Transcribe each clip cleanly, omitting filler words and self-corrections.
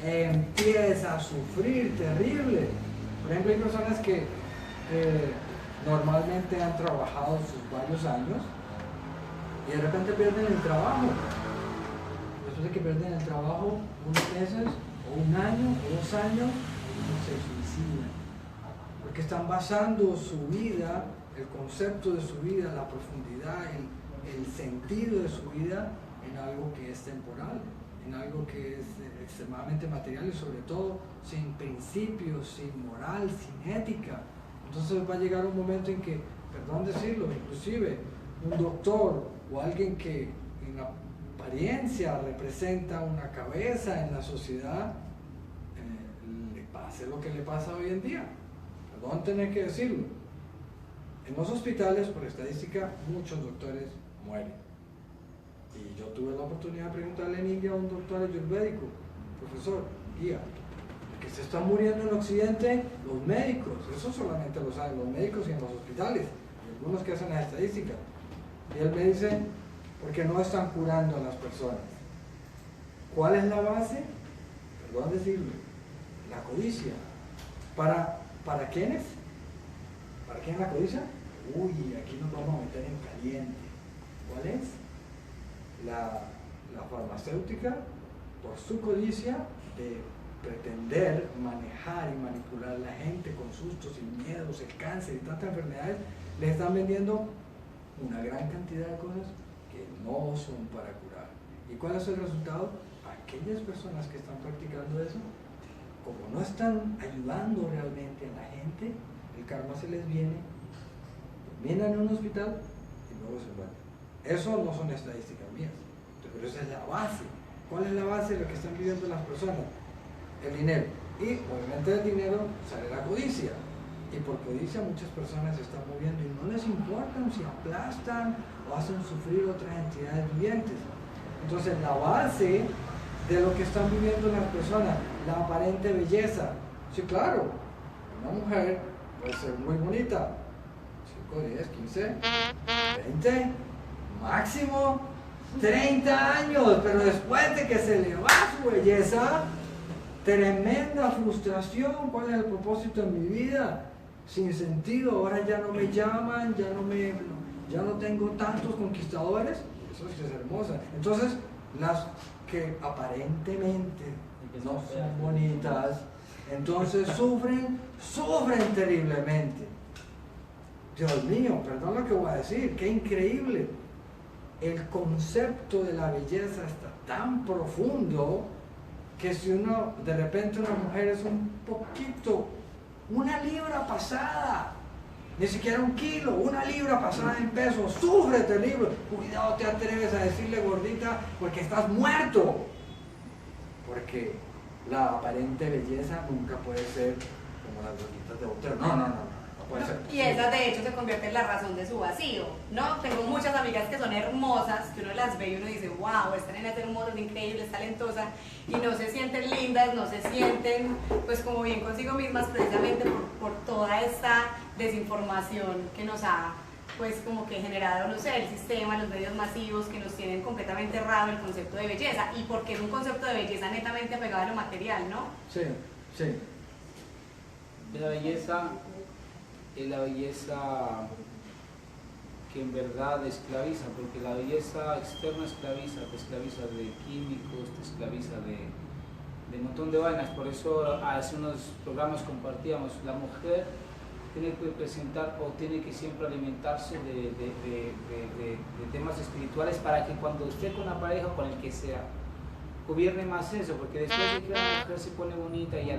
empieza a sufrir terrible. Por ejemplo, hay personas que normalmente han trabajado sus varios años y de repente pierden el trabajo. Después de que pierden el trabajo, unos meses, o un año, o 2 años, uno se suicidan. Porque están basando su vida, el concepto de su vida, la profundidad, el sentido de su vida en algo que es temporal, en algo que es extremadamente material y sobre todo sin principios, sin moral, sin ética. Entonces va a llegar un momento en que, perdón decirlo, inclusive un doctor o alguien que en apariencia representa una cabeza en la sociedad, le pase lo que le pasa hoy en día. Perdón tener que decirlo. En los hospitales, por estadística, muchos doctores mueren. Y yo tuve la oportunidad de preguntarle en India a un doctor ayurvédico, profesor, guía, que se están muriendo en Occidente los médicos, eso solamente lo saben los médicos y en los hospitales, y algunos que hacen las estadísticas. Y él me dice, porque no están curando a las personas. ¿Cuál es la base? Perdón decirlo, la codicia. ¿Para quiénes? ¿Para quién la codicia? Uy, aquí nos vamos a meter en caliente. ¿Cuál es? La farmacéutica, por su codicia de pretender manejar y manipular a la gente con sustos y miedos, el cáncer y tantas enfermedades, le están vendiendo una gran cantidad de cosas que no son para curar. ¿Y cuál es el resultado? Aquellas personas que están practicando eso, como no están ayudando realmente a la gente, el karma se les viene, terminan en un hospital y luego se van. Eso no son estadísticas mías, pero esa es la base. ¿Cuál es la base de lo que están viviendo las personas? El dinero. Y obviamente del dinero sale la codicia. Y por codicia muchas personas se están moviendo y no les importa si aplastan o hacen sufrir otras entidades vivientes. Entonces la base de lo que están viviendo las personas, la aparente belleza. Sí, claro, una mujer puede ser muy bonita, 5, 10, 15, 20, máximo 30 años, pero después de que se le va su belleza, tremenda frustración. ¿Cuál es el propósito de mi vida? Sin sentido, ahora ya no me llaman, ya no tengo tantos conquistadores. Eso sí es hermosa. Entonces, las que aparentemente no son bonitas, entonces sufren terriblemente. Dios mío, perdón lo que voy a decir, qué increíble. El concepto de la belleza está tan profundo que si uno, de repente una mujer es un poquito, 1 libra pasada, ni siquiera 1 kilo, 1 libra pasada en peso, sufre terrible. Cuidado, te atreves a decirle gordita porque estás muerto. Porque la aparente belleza nunca puede ser como las gorditas de Botero. No puede ser. Y esa de hecho se convierte en la razón de su vacío, ¿no? Tengo muchas amigas que son hermosas, que uno las ve y uno dice, wow, esta nena es hermosa, es increíble, es talentosa, y no se sienten lindas, no se sienten pues como bien consigo mismas, precisamente por toda esta desinformación que nos ha pues como que generado, no sé, el sistema, los medios masivos que nos tienen completamente errado el concepto de belleza, y porque es un concepto de belleza netamente apegado a lo material, ¿no? Sí, sí. La belleza es la belleza que en verdad esclaviza, porque la belleza externa esclaviza, te esclaviza de químicos, te esclaviza de un montón de vainas. Por eso hace unos programas compartíamos, la mujer tiene que presentar o tiene que siempre alimentarse de temas espirituales para que cuando esté con la pareja, con el que sea, gobierne más eso, porque después de que la mujer se pone bonita, ya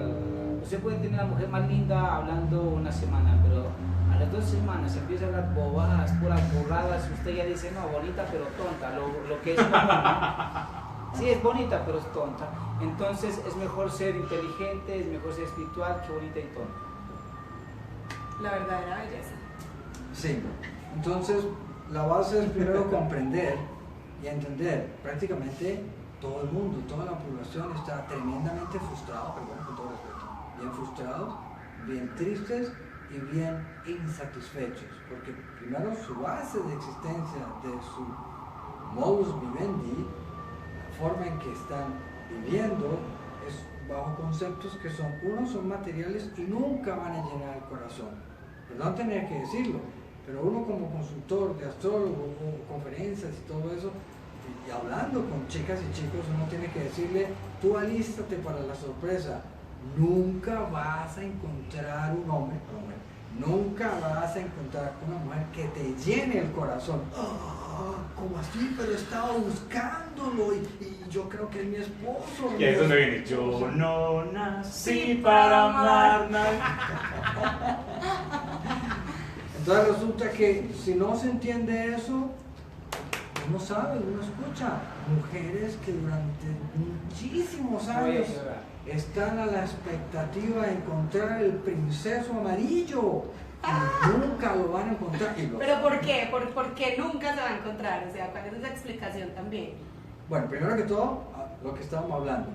usted puede tener a la mujer más linda hablando 1 semana, pero a las 2 semanas se empieza a hablar bobadas, puras borradas, usted ya dice, no, bonita pero tonta, lo que es sí, es bonita pero es tonta. Entonces es mejor ser inteligente, es mejor ser espiritual que bonita y tonta. La verdadera belleza. Sí, entonces la base es primero comprender y entender. Prácticamente todo el mundo, toda la población está tremendamente frustrado, perdón, con todo respeto, bien frustrados, bien tristes y bien insatisfechos, porque primero su base de existencia, de su modus vivendi, la forma en que están viviendo, es bajo conceptos que son, uno, son materiales y nunca van a llenar el corazón. Perdón tener que decirlo, pero uno como consultor de astrólogo o conferencias y todo eso, y hablando con chicas y chicos, uno tiene que decirle, tú alístate para la sorpresa. Nunca vas a encontrar un hombre, nunca vas a encontrar una mujer que te llene el corazón. ¿Cómo así? Pero estaba buscándolo y yo creo que es mi esposo. Y ahí es donde viene, yo no nací para amar. Entonces resulta que si no se entiende eso, uno sabe, uno escucha mujeres que durante muchísimos años están a la expectativa de encontrar el princeso amarillo y nunca lo van a encontrar. ¿Pero por qué? ¿Por qué nunca se va a encontrar? O sea, ¿cuál es esa explicación también? Bueno, primero que todo, lo que estábamos hablando.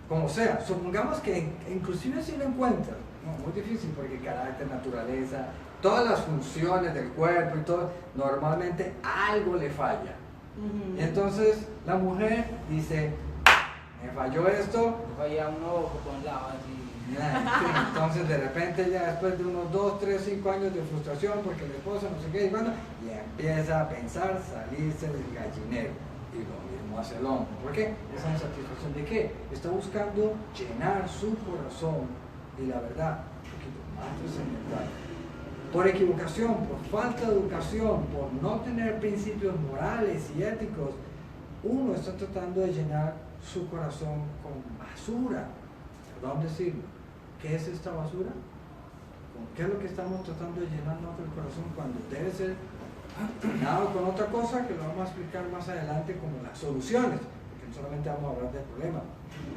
Como sea, supongamos que inclusive si lo encuentras, ¿no? Muy difícil porque carácter, naturaleza, todas las funciones del cuerpo y todo, normalmente algo le falla. Y entonces la mujer dice, me falló esto. Me falla un ojo con la así. Entonces de repente ya después de unos 2, 3, 5 años de frustración porque el esposo no sé qué y cuando, y empieza a pensar salirse del gallinero. Y lo mismo hace el hombre. ¿Por qué? Esa insatisfacción de qué? Está buscando llenar su corazón y la verdad, un poquito más trascendental. Por equivocación, por falta de educación, por no tener principios morales y éticos, uno está tratando de llenar su corazón con basura. Perdón decirlo. ¿Qué es esta basura? ¿Qué es lo que estamos tratando de llenar nuestro corazón cuando debe ser llenado con otra cosa que lo vamos a explicar más adelante como las soluciones? Porque no solamente vamos a hablar del problema.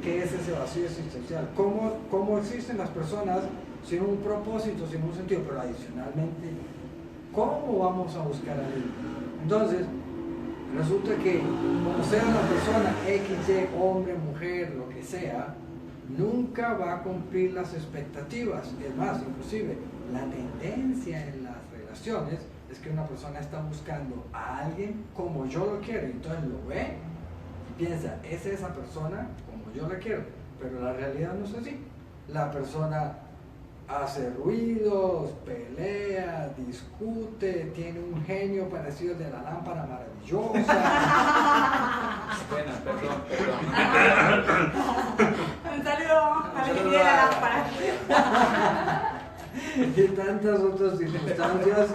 ¿Qué es ese vacío existencial? ¿Cómo existen las personas sin un propósito, sin un sentido? Pero adicionalmente, ¿cómo vamos a buscar a Dios? Entonces, resulta que como sea la persona X, Y, hombre, mujer, lo que sea, nunca va a cumplir las expectativas. Es más, inclusive, la tendencia en las relaciones es que una persona está buscando a alguien como yo lo quiero, entonces lo ve y piensa, es esa persona como yo la quiero, pero la realidad no es así. La persona hace ruidos, pelea, discute, tiene un genio parecido al de la lámpara maravillosa. Bueno, perdón. Un saludo a la gente de la lámpara. Y tantas otras circunstancias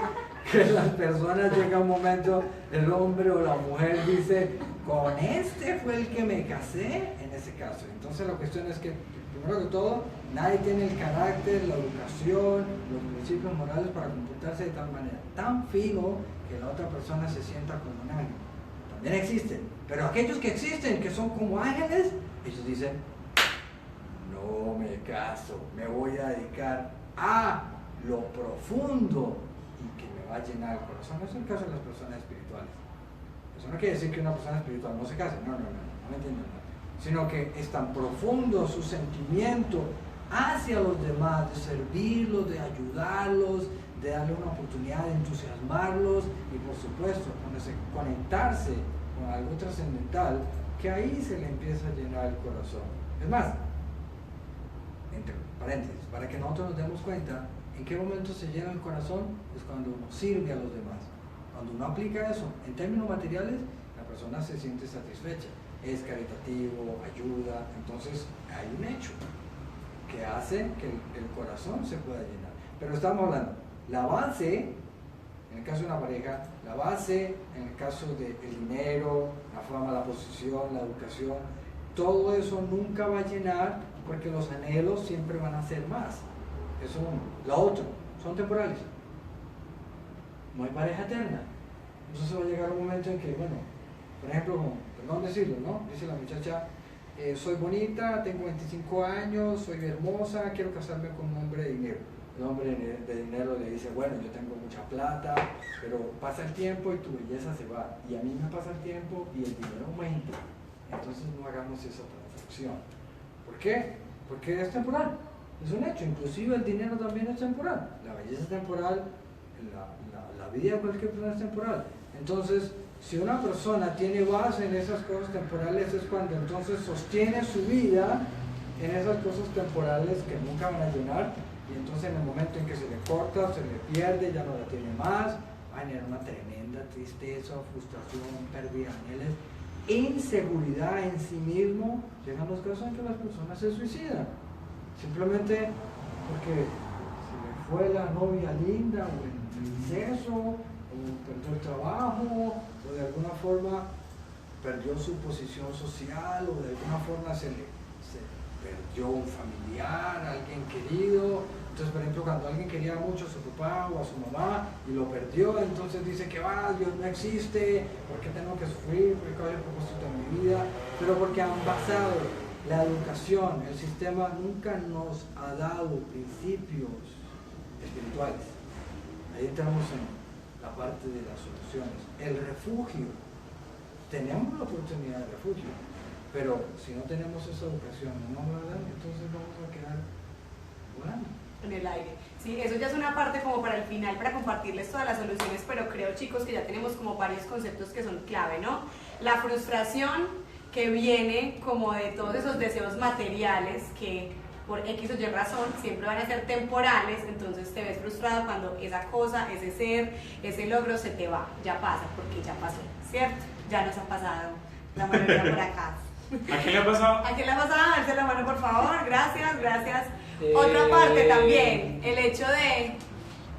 que las personas llega un momento, el hombre o la mujer dice, con este fue el que me casé, en ese caso. Entonces la cuestión es que, primero que todo, nadie tiene el carácter, la educación, los principios morales para comportarse de tal manera, tan fino que la otra persona se sienta como un ángel. También existen, pero aquellos que existen, que son como ángeles, ellos dicen, no me caso, me voy a dedicar a lo profundo y que me va a llenar el corazón. No es el caso de las personas espirituales. Eso no quiere decir que una persona espiritual no se case, no me entienden, sino que es tan profundo su sentimiento hacia los demás, de servirlos, de ayudarlos, de darle una oportunidad de entusiasmarlos y por supuesto conectarse con algo trascendental, que ahí se le empieza a llenar el corazón. Es más, entre paréntesis, para que nosotros nos demos cuenta en qué momento se llena el corazón, es cuando uno sirve a los demás. Cuando uno aplica eso en términos materiales, la persona se siente satisfecha, es caritativo, ayuda, entonces hay un hecho que hace que el corazón se pueda llenar. Pero estamos hablando, la base, en el caso de una pareja, la base, en el caso del dinero, la fama, la posición, la educación, todo eso nunca va a llenar porque los anhelos siempre van a ser más. Eso uno. La otra, son temporales. No hay pareja eterna. Entonces va a llegar un momento en que, bueno, por ejemplo, perdón decirlo, ¿no? Dice la muchacha, soy bonita, tengo 25 años, soy hermosa, quiero casarme con un hombre de dinero. El hombre de dinero le dice, bueno, yo tengo mucha plata, pero pasa el tiempo y tu belleza se va. Y a mí me pasa el tiempo y el dinero aumenta. Entonces no hagamos esa transacción. ¿Por qué? Porque es temporal. Es un hecho. Inclusive el dinero también es temporal. La belleza es temporal, la vida de cualquier persona es temporal. Entonces, si una persona tiene base en esas cosas temporales, es cuando entonces sostiene su vida en esas cosas temporales que nunca van a llenar, y entonces en el momento en que se le corta, se le pierde, ya no la tiene más, va a generar una tremenda tristeza, frustración, pérdida de anhelos, inseguridad en sí mismo. Llegan los casos en que las personas se suicidan, simplemente porque se le fue la novia linda, o el exceso, o perdió el trabajo, o de alguna forma perdió su posición social, o de alguna forma se perdió un familiar, alguien querido. Entonces, por ejemplo, cuando alguien quería mucho a su papá o a su mamá y lo perdió, entonces dice que Dios no existe, ¿por qué tengo que sufrir? ¿Por qué cuál es el propósito de mi vida? Pero porque han basado la educación, el sistema nunca nos ha dado principios espirituales. Ahí entramos en la parte de las soluciones. El refugio, tenemos la oportunidad de refugio, pero si no tenemos esa educación, entonces vamos a quedar volando en el aire. Sí, eso ya es una parte como para el final, para compartirles todas las soluciones, pero creo, chicos, que ya tenemos como varios conceptos que son clave, ¿no? La frustración que viene como de todos esos deseos materiales que por X o Y razón siempre van a ser temporales, entonces te ves frustrado cuando esa cosa, ese ser, ese logro se te va, ya pasa, porque ya pasó, ¿cierto? Ya nos ha pasado la mayoría por acá. ¿A quién le ha pasado? ¿A quién le ha pasado? Alce la mano, por favor. Gracias, gracias. Otra parte también, el hecho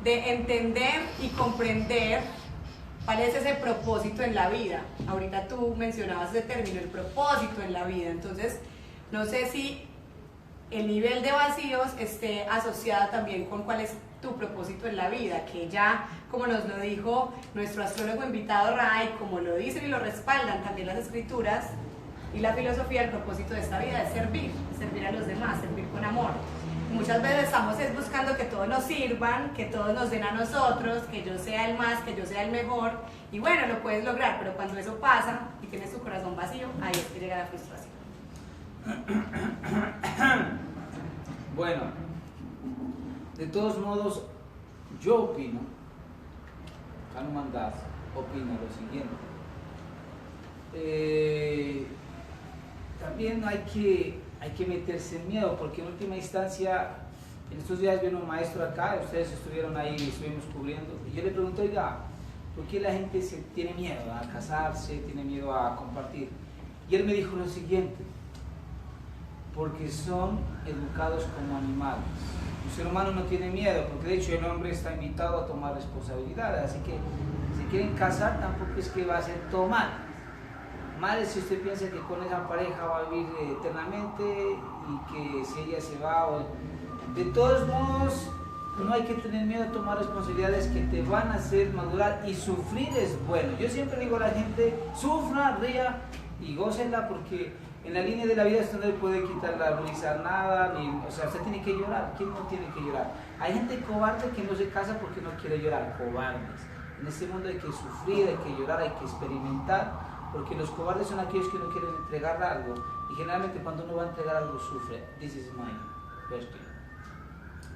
de entender y comprender cuál es ese propósito en la vida. Ahorita tú mencionabas ese término, el propósito en la vida. Entonces, no sé si el nivel de vacíos esté asociado también con cuál es tu propósito en la vida, que ya, como nos lo dijo nuestro astrólogo invitado Ray, como lo dicen y lo respaldan también las escrituras y la filosofía, el propósito de esta vida es servir a los demás, servir con amor. Muchas veces estamos buscando que todos nos sirvan, que todos nos den a nosotros, que yo sea el más, que yo sea el mejor, y bueno, lo puedes lograr, pero cuando eso pasa y tienes tu corazón vacío, ahí es que llega la frustración. Bueno, de todos modos, yo opino, Hanuman Das opina lo siguiente. También hay que meterse en miedo, porque en última instancia, en estos días vino un maestro acá, ustedes estuvieron ahí y estuvimos cubriendo, y yo le pregunté, oiga, ¿por qué la gente tiene miedo a casarse, tiene miedo a compartir? Y él me dijo lo siguiente: porque son educados como animales. Un ser humano no tiene miedo, porque de hecho el hombre está invitado a tomar responsabilidades, así que si quieren casar tampoco es que va a ser todo mal. Mal es si usted piensa que con esa pareja va a vivir eternamente y que si ella se va de todos modos, no hay que tener miedo a tomar responsabilidades que te van a hacer madurar, y sufrir es bueno. Yo siempre digo a la gente, sufra, ría y gócenla, porque en la línea de la vida usted no le puede quitar la risa nada, o sea, usted tiene que llorar. ¿Quién no tiene que llorar? Hay gente cobarde que no se casa porque no quiere llorar, cobardes. En este mundo hay que sufrir, hay que llorar, hay que experimentar, porque los cobardes son aquellos que no quieren entregar algo, y generalmente cuando uno va a entregar algo sufre. This is my question.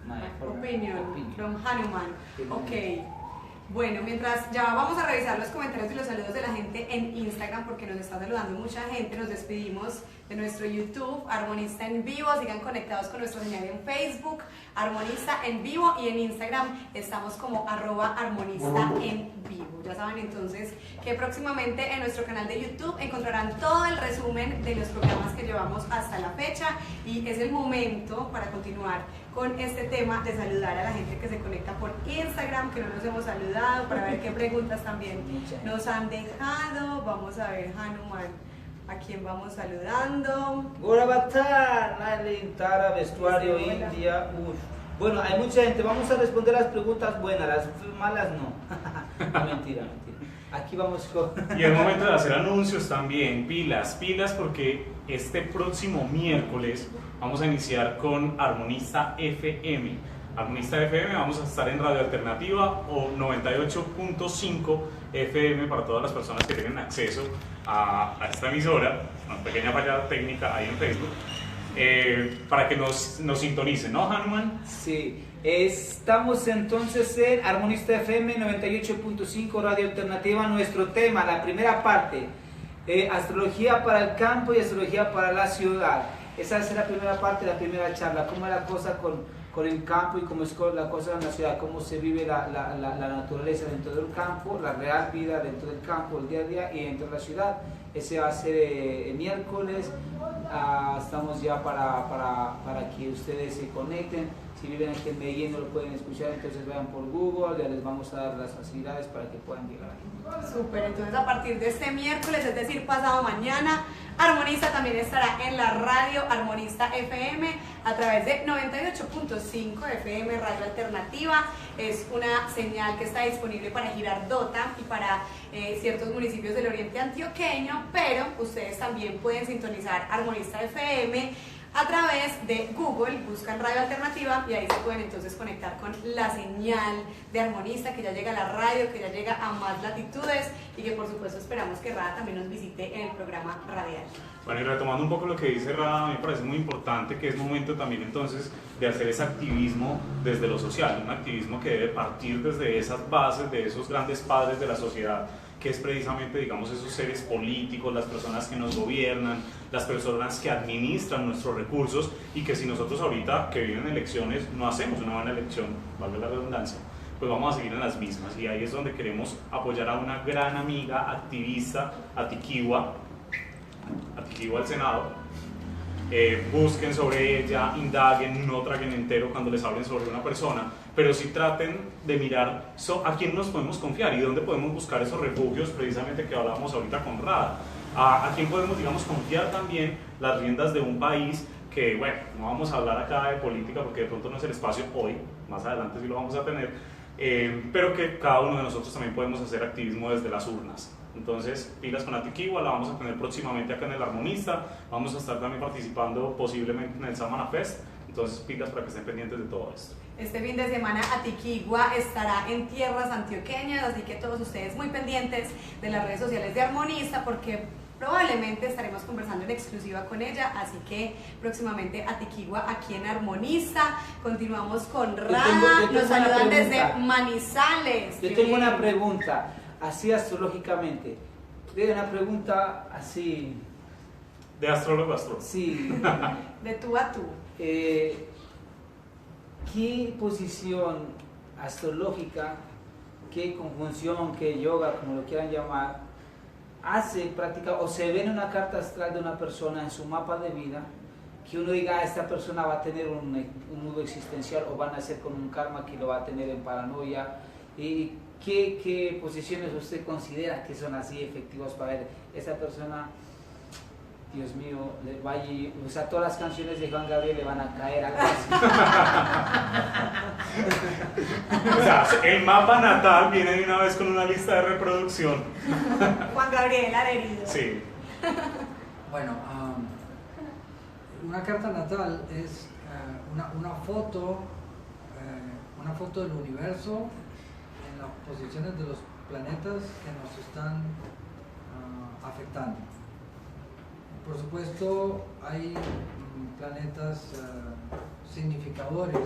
My opinion from Hanuman. Ok. Bueno, mientras ya vamos a revisar los comentarios y los saludos de la gente en Instagram, porque nos está saludando mucha gente, nos despedimos de nuestro YouTube, Armonista en Vivo, sigan conectados con nuestra señal en Facebook, Armonista en Vivo, y en Instagram estamos como @armonista en Vivo. Ya saben entonces que próximamente en nuestro canal de YouTube encontrarán todo el resumen de los programas que llevamos hasta la fecha, y es el momento para continuar con este tema de saludar a la gente que se conecta por Instagram, que no nos hemos saludado, para ver qué preguntas también nos han dejado. Vamos a ver, Hanuman, ¿a quién vamos saludando? Goravatar, Nailin, Tara, Vestuario, Sí, hola. India, uf. Bueno, hay mucha gente, vamos a responder las preguntas buenas, las malas no. No, mentira. Aquí vamos con... Y es momento de hacer anuncios también, pilas, porque este próximo miércoles vamos a iniciar con Armonista FM. Armonista FM, vamos a estar en Radio Alternativa o 98.5 FM para todas las personas que tienen acceso a esta emisora, una pequeña falla técnica ahí en Facebook, para que nos sintonicen, ¿no, Hanuman? Sí, estamos entonces en Armonista FM 98.5 Radio Alternativa. Nuestro tema, la primera parte, astrología para el campo y astrología para la ciudad. esa es la primera parte, la primera charla, cómo es la cosa con el campo y cómo es la cosa en la ciudad, cómo se vive la naturaleza dentro del campo, la real vida dentro del campo, el día a día y dentro de la ciudad. Ese va a ser el miércoles. Estamos ya para que ustedes se conecten. Si viven aquí en Medellín no lo pueden escuchar, entonces vayan por Google, ya les vamos a dar las facilidades para que puedan llegar aquí. Súper, entonces a partir de este miércoles, es decir, pasado mañana, Armonista también estará en la radio Armonista FM a través de 98.5 FM Radio Alternativa. Es una señal que está disponible para Girardota y para ciertos municipios del oriente antioqueño, pero ustedes también pueden sintonizar Armonista FM a través de Google, buscan Radio Alternativa y ahí se pueden entonces conectar con la señal de Armonista, que ya llega a la radio, que ya llega a más latitudes y que por supuesto esperamos que Rada también nos visite en el programa radial. Bueno, y retomando un poco lo que dice Rada, me parece muy importante que es momento también entonces de hacer ese activismo desde lo social, un activismo que debe partir desde esas bases, de esos grandes padres de la sociedad, que es precisamente, digamos, esos seres políticos, las personas que nos gobiernan, las personas que administran nuestros recursos, y que si nosotros ahorita que vienen elecciones no hacemos una buena elección, valga la redundancia, pues vamos a seguir en las mismas, y ahí es donde queremos apoyar a una gran amiga activista, Atiquigua al Senado. Busquen sobre ella, indaguen, no traguen entero cuando les hablen sobre una persona, pero sí traten de mirar a quién nos podemos confiar y dónde podemos buscar esos refugios, precisamente que hablábamos ahorita con Rada, a quién podemos, digamos, confiar también las riendas de un país que, bueno, no vamos a hablar acá de política porque de pronto no es el espacio hoy, más adelante sí lo vamos a tener, pero que cada uno de nosotros también podemos hacer activismo desde las urnas. Entonces, pilas con Atiquigua, la vamos a tener próximamente acá en el Armonista, vamos a estar también participando posiblemente en el Samana Fest, entonces pilas para que estén pendientes de todo esto. Este fin de semana Atiquigua estará en tierras antioqueñas, así que todos ustedes muy pendientes de las redes sociales de Armonista porque probablemente estaremos conversando en exclusiva con ella, así que próximamente Atiquigua aquí en Armonista. Continuamos con Rada, nos saludan desde Manizales. Yo tengo una pregunta. Así astrológicamente, una pregunta así... ¿De astrólogo a astrólogo? Sí. De tú a tú. ¿Qué posición astrológica, qué conjunción, qué yoga, como lo quieran llamar, hace práctica o se ve en una carta astral de una persona en su mapa de vida, que uno diga, esta persona va a tener un nudo existencial o van a nacer con un karma que lo va a tener en paranoia? ¿Y qué posiciones usted considera que son así efectivas para ver esa persona? Dios mío, o sea, todas las canciones de Juan Gabriel le van a caer algo así. O sea, el mapa natal viene de una vez con una lista de reproducción. Juan Gabriel Arerido. Sí. Bueno, una carta natal es una foto del universo en las posiciones de los planetas que nos están afectando. Por supuesto, hay planetas significadores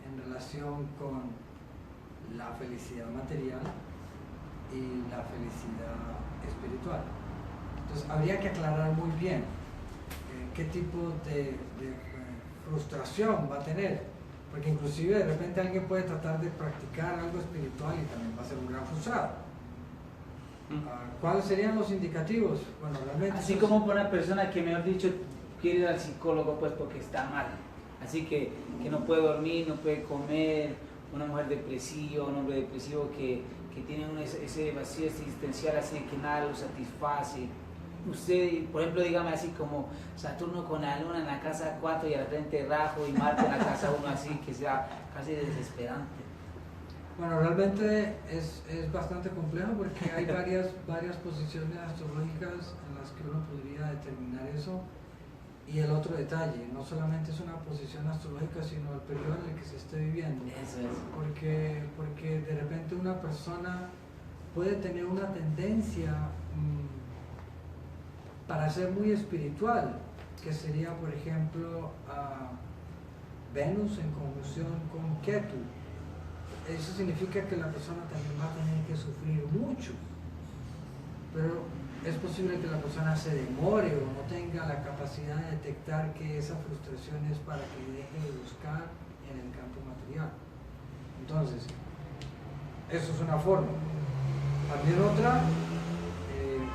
en relación con la felicidad material y la felicidad espiritual. Entonces, habría que aclarar muy bien qué tipo de frustración va a tener, porque inclusive de repente alguien puede tratar de practicar algo espiritual y también va a ser un gran frustrado. ¿Cuáles serían los indicativos? Bueno, realmente así como para una persona que, mejor dicho, quiere ir al psicólogo pues porque está mal, así que no puede dormir, no puede comer, una mujer depresiva, un hombre depresivo que tiene ese vacío existencial así que nada lo satisface. Usted, por ejemplo, dígame así como Saturno con la Luna en la casa 4 y al frente Rajo y Marte en la casa 1, así que sea casi desesperante. Bueno, realmente es bastante complejo porque hay varias posiciones astrológicas en las que uno podría determinar eso. Y el otro detalle, no solamente es una posición astrológica, sino el periodo en el que se esté viviendo. Eso es. Porque de repente una persona puede tener una tendencia para ser muy espiritual, que sería, por ejemplo, Venus en conjunción con Ketu. Eso significa que la persona también va a tener que sufrir mucho, pero es posible que la persona se demore o no tenga la capacidad de detectar que esa frustración es para que deje de buscar en el campo material. Entonces, eso es una forma. También otra,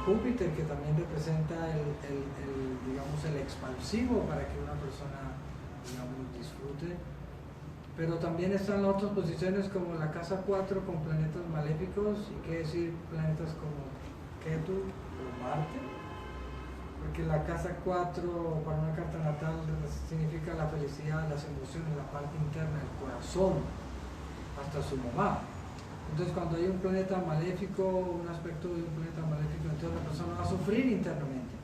Júpiter, que también representa digamos, el expansivo para que una persona, digamos, disfrute. Pero también están las otras posiciones como la casa 4 con planetas maléficos, y qué decir planetas como Ketu o Marte, porque la casa 4 para una carta natal significa la felicidad, las emociones, la parte interna del corazón, hasta su mamá. Entonces cuando hay un planeta maléfico, un aspecto de un planeta maléfico, entonces la persona va a sufrir internamente,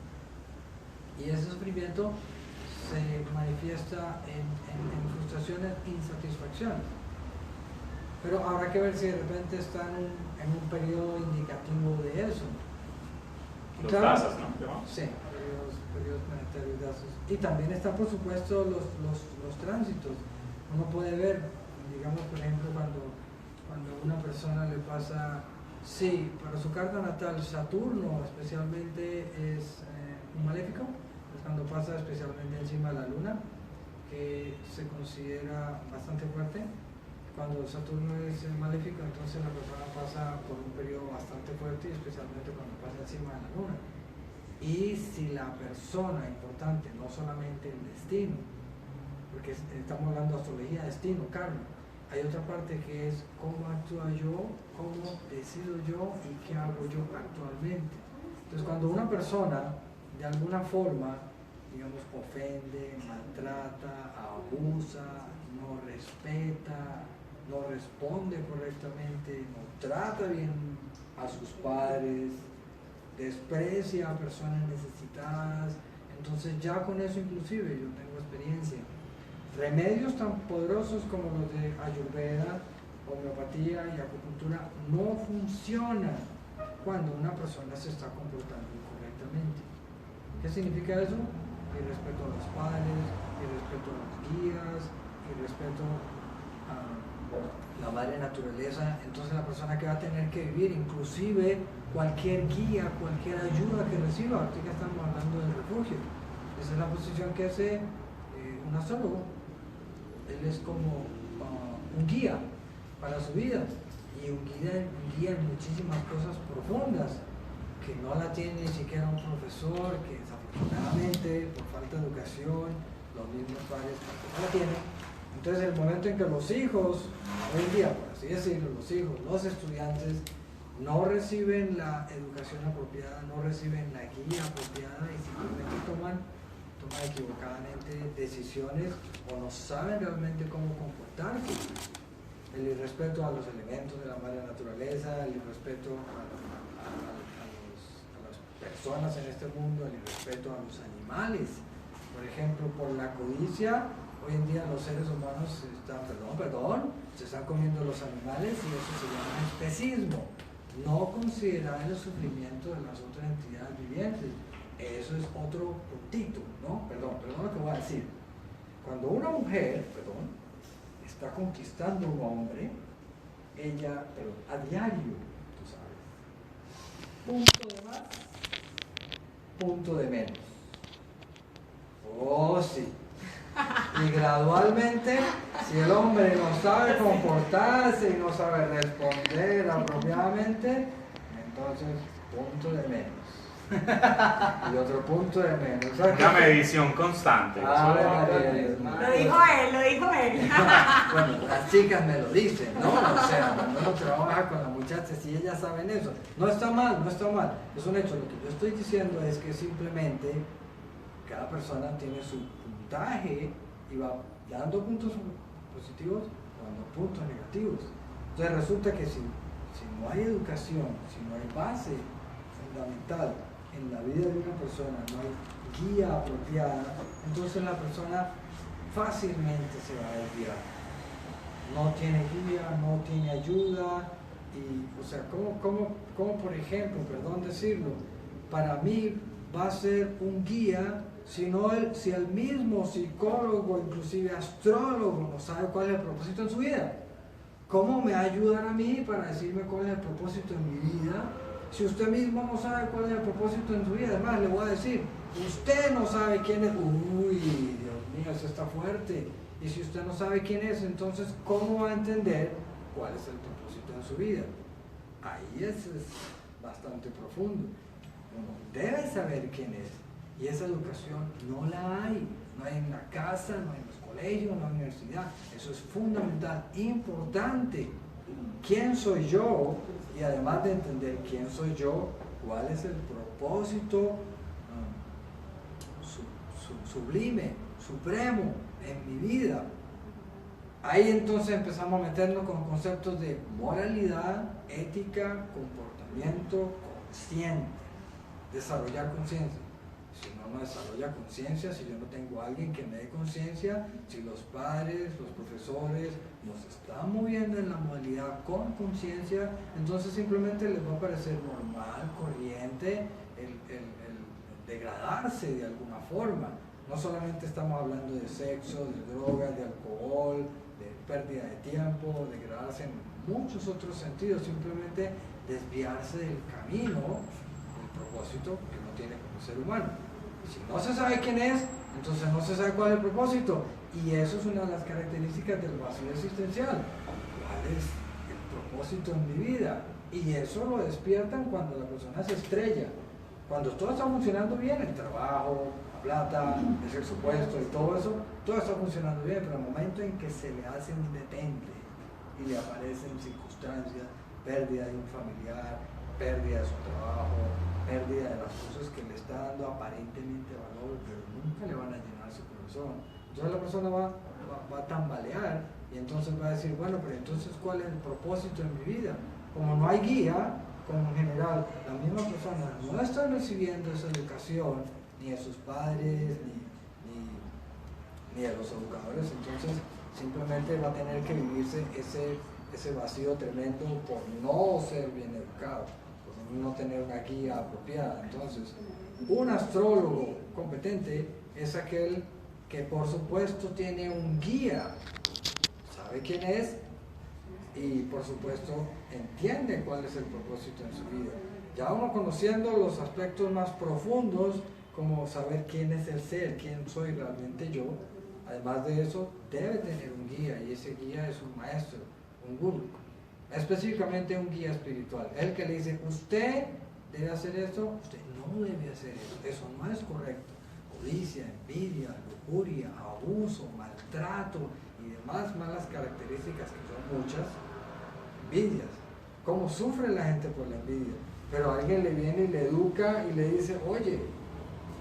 y ese sufrimiento se manifiesta en frustraciones e insatisfacciones. Pero habrá que ver si de repente está en un periodo indicativo de eso. Los Claro, dasas, ¿no? sí, periodos planetarios dasas. Y también están, por supuesto, los tránsitos. Uno puede ver, digamos, por ejemplo, cuando a una persona le pasa, sí, para su carta natal, Saturno especialmente es un maléfico, es cuando pasa especialmente encima de la Luna, que se considera bastante fuerte. Cuando Saturno es maléfico, entonces la persona pasa por un periodo bastante fuerte, y especialmente cuando pasa encima de la Luna. Y si la persona, importante, no solamente el destino, porque estamos hablando de astrología, destino, karma, hay otra parte que es cómo actúa yo, cómo decido yo y qué hago yo actualmente. Entonces cuando una persona de alguna forma, digamos, ofende, maltrata, abusa, no respeta, no responde correctamente, no trata bien a sus padres, desprecia a personas necesitadas, entonces ya con eso inclusive yo tengo experiencia. Remedios tan poderosos como los de Ayurveda, homeopatía y acupuntura no funcionan cuando una persona se está comportando incorrectamente. ¿Qué significa eso? Irrespeto a los padres, irrespeto a los guías, irrespeto a la madre naturaleza. Entonces la persona que va a tener que vivir, inclusive cualquier guía, cualquier ayuda que reciba, ahorita que estamos hablando del refugio, esa es la posición que hace un astrólogo. Él es como un guía para su vida, y un guía en muchísimas cosas profundas que no la tiene ni siquiera un profesor, que desafortunadamente por falta de educación los mismos padres tampoco la tienen. Entonces el momento en que los hijos, hoy en día por así decirlo, los hijos, los estudiantes no reciben la educación apropiada, no reciben la guía apropiada, y simplemente toman equivocadamente decisiones, o no saben realmente cómo comportarse. El irrespeto a los elementos de la madre naturaleza, el irrespeto a las personas en este mundo, el irrespeto a los animales. Por ejemplo, por la codicia, hoy en día los seres humanos se están comiendo los animales, y eso se llama especismo. No considerar el sufrimiento de las otras entidades vivientes. Eso es otro puntito, ¿no? Perdón lo que voy a decir. Cuando una mujer, está conquistando a un hombre, ella, a diario, tú sabes, punto de más, punto de menos. Oh, sí. Y gradualmente, si el hombre no sabe comportarse y no sabe responder apropiadamente, entonces punto de menos. Y otro punto de menos. Una medición constante. Lo dijo él. Bueno, las chicas me lo dicen, ¿no? O sea, cuando uno trabaja con las muchachas, si ellas saben eso, no está mal, es un hecho. Lo que yo estoy diciendo es que simplemente cada persona tiene su puntaje y va dando puntos positivos o dando puntos negativos. Entonces resulta que si no hay educación, si no hay base fundamental en la vida de una persona, no hay guía apropiada, entonces la persona fácilmente se va a desviar. No tiene guía, no tiene ayuda, y, o sea, ¿cómo por ejemplo, perdón decirlo, para mí va a ser un guía si el mismo psicólogo, inclusive astrólogo, no sabe cuál es el propósito en su vida? ¿Cómo me va a ayudar a mí para decirme cuál es el propósito en mi vida Si usted mismo no sabe cuál es el propósito en su vida, además le voy a decir, usted no sabe quién es. Uy, Dios mío, eso está fuerte. Y si usted no sabe quién es, entonces, ¿cómo va a entender cuál es el propósito en su vida? Ahí es bastante profundo. Uno debe saber quién es. Y esa educación no la hay. No hay en la casa, no hay en los colegios, no hay en la universidad. Eso es fundamental, importante. ¿Quién soy yo? Y además de entender quién soy yo, cuál es el propósito sublime, supremo en mi vida. Ahí entonces empezamos a meternos con conceptos de moralidad, ética, comportamiento consciente, desarrollar conciencia. Si no desarrolla conciencia, si yo no tengo a alguien que me dé conciencia, si los padres, los profesores nos están moviendo en la modalidad con conciencia, entonces simplemente les va a parecer normal, corriente, el degradarse de alguna forma. No solamente estamos hablando de sexo, de drogas, de alcohol, de pérdida de tiempo, degradarse en muchos otros sentidos, simplemente desviarse del camino, del propósito que uno tiene como ser humano. Si no se sabe quién es, entonces no se sabe cuál es el propósito. Y eso es una de las características del vacío existencial. ¿Cuál es el propósito en mi vida? Y eso lo despiertan cuando la persona se estrella. Cuando todo está funcionando bien, el trabajo, la plata, el presupuesto y todo eso, todo está funcionando bien, pero el momento en que se le hace un detente y le aparecen circunstancias, pérdida de un familiar, pérdida de su trabajo, pérdida de las cosas que le está dando aparentemente valor, pero nunca le van a llenar su corazón. Entonces la persona va a tambalear y entonces va a decir, bueno, pero entonces ¿cuál es el propósito en mi vida? Como no hay guía, como en general la misma persona no está recibiendo esa educación, ni de sus padres, ni de los educadores, entonces simplemente va a tener que vivirse ese vacío tremendo por no ser bien educado, por no tener una guía apropiada. Entonces, un astrólogo competente es aquel que por supuesto tiene un guía, sabe quién es y por supuesto entiende cuál es el propósito en su vida. Ya uno conociendo los aspectos más profundos, como saber quién es el ser, quién soy realmente yo, además de eso debe tener un guía, y ese guía es un maestro, un gurú, específicamente un guía espiritual, el que le dice, usted debe hacer esto, usted no debe hacer eso no es correcto. Codicia, envidia, lujuria, abuso, maltrato y demás malas características, que son muchas. Envidias, cómo sufre la gente por la envidia, pero alguien le viene y le educa y le dice, oye,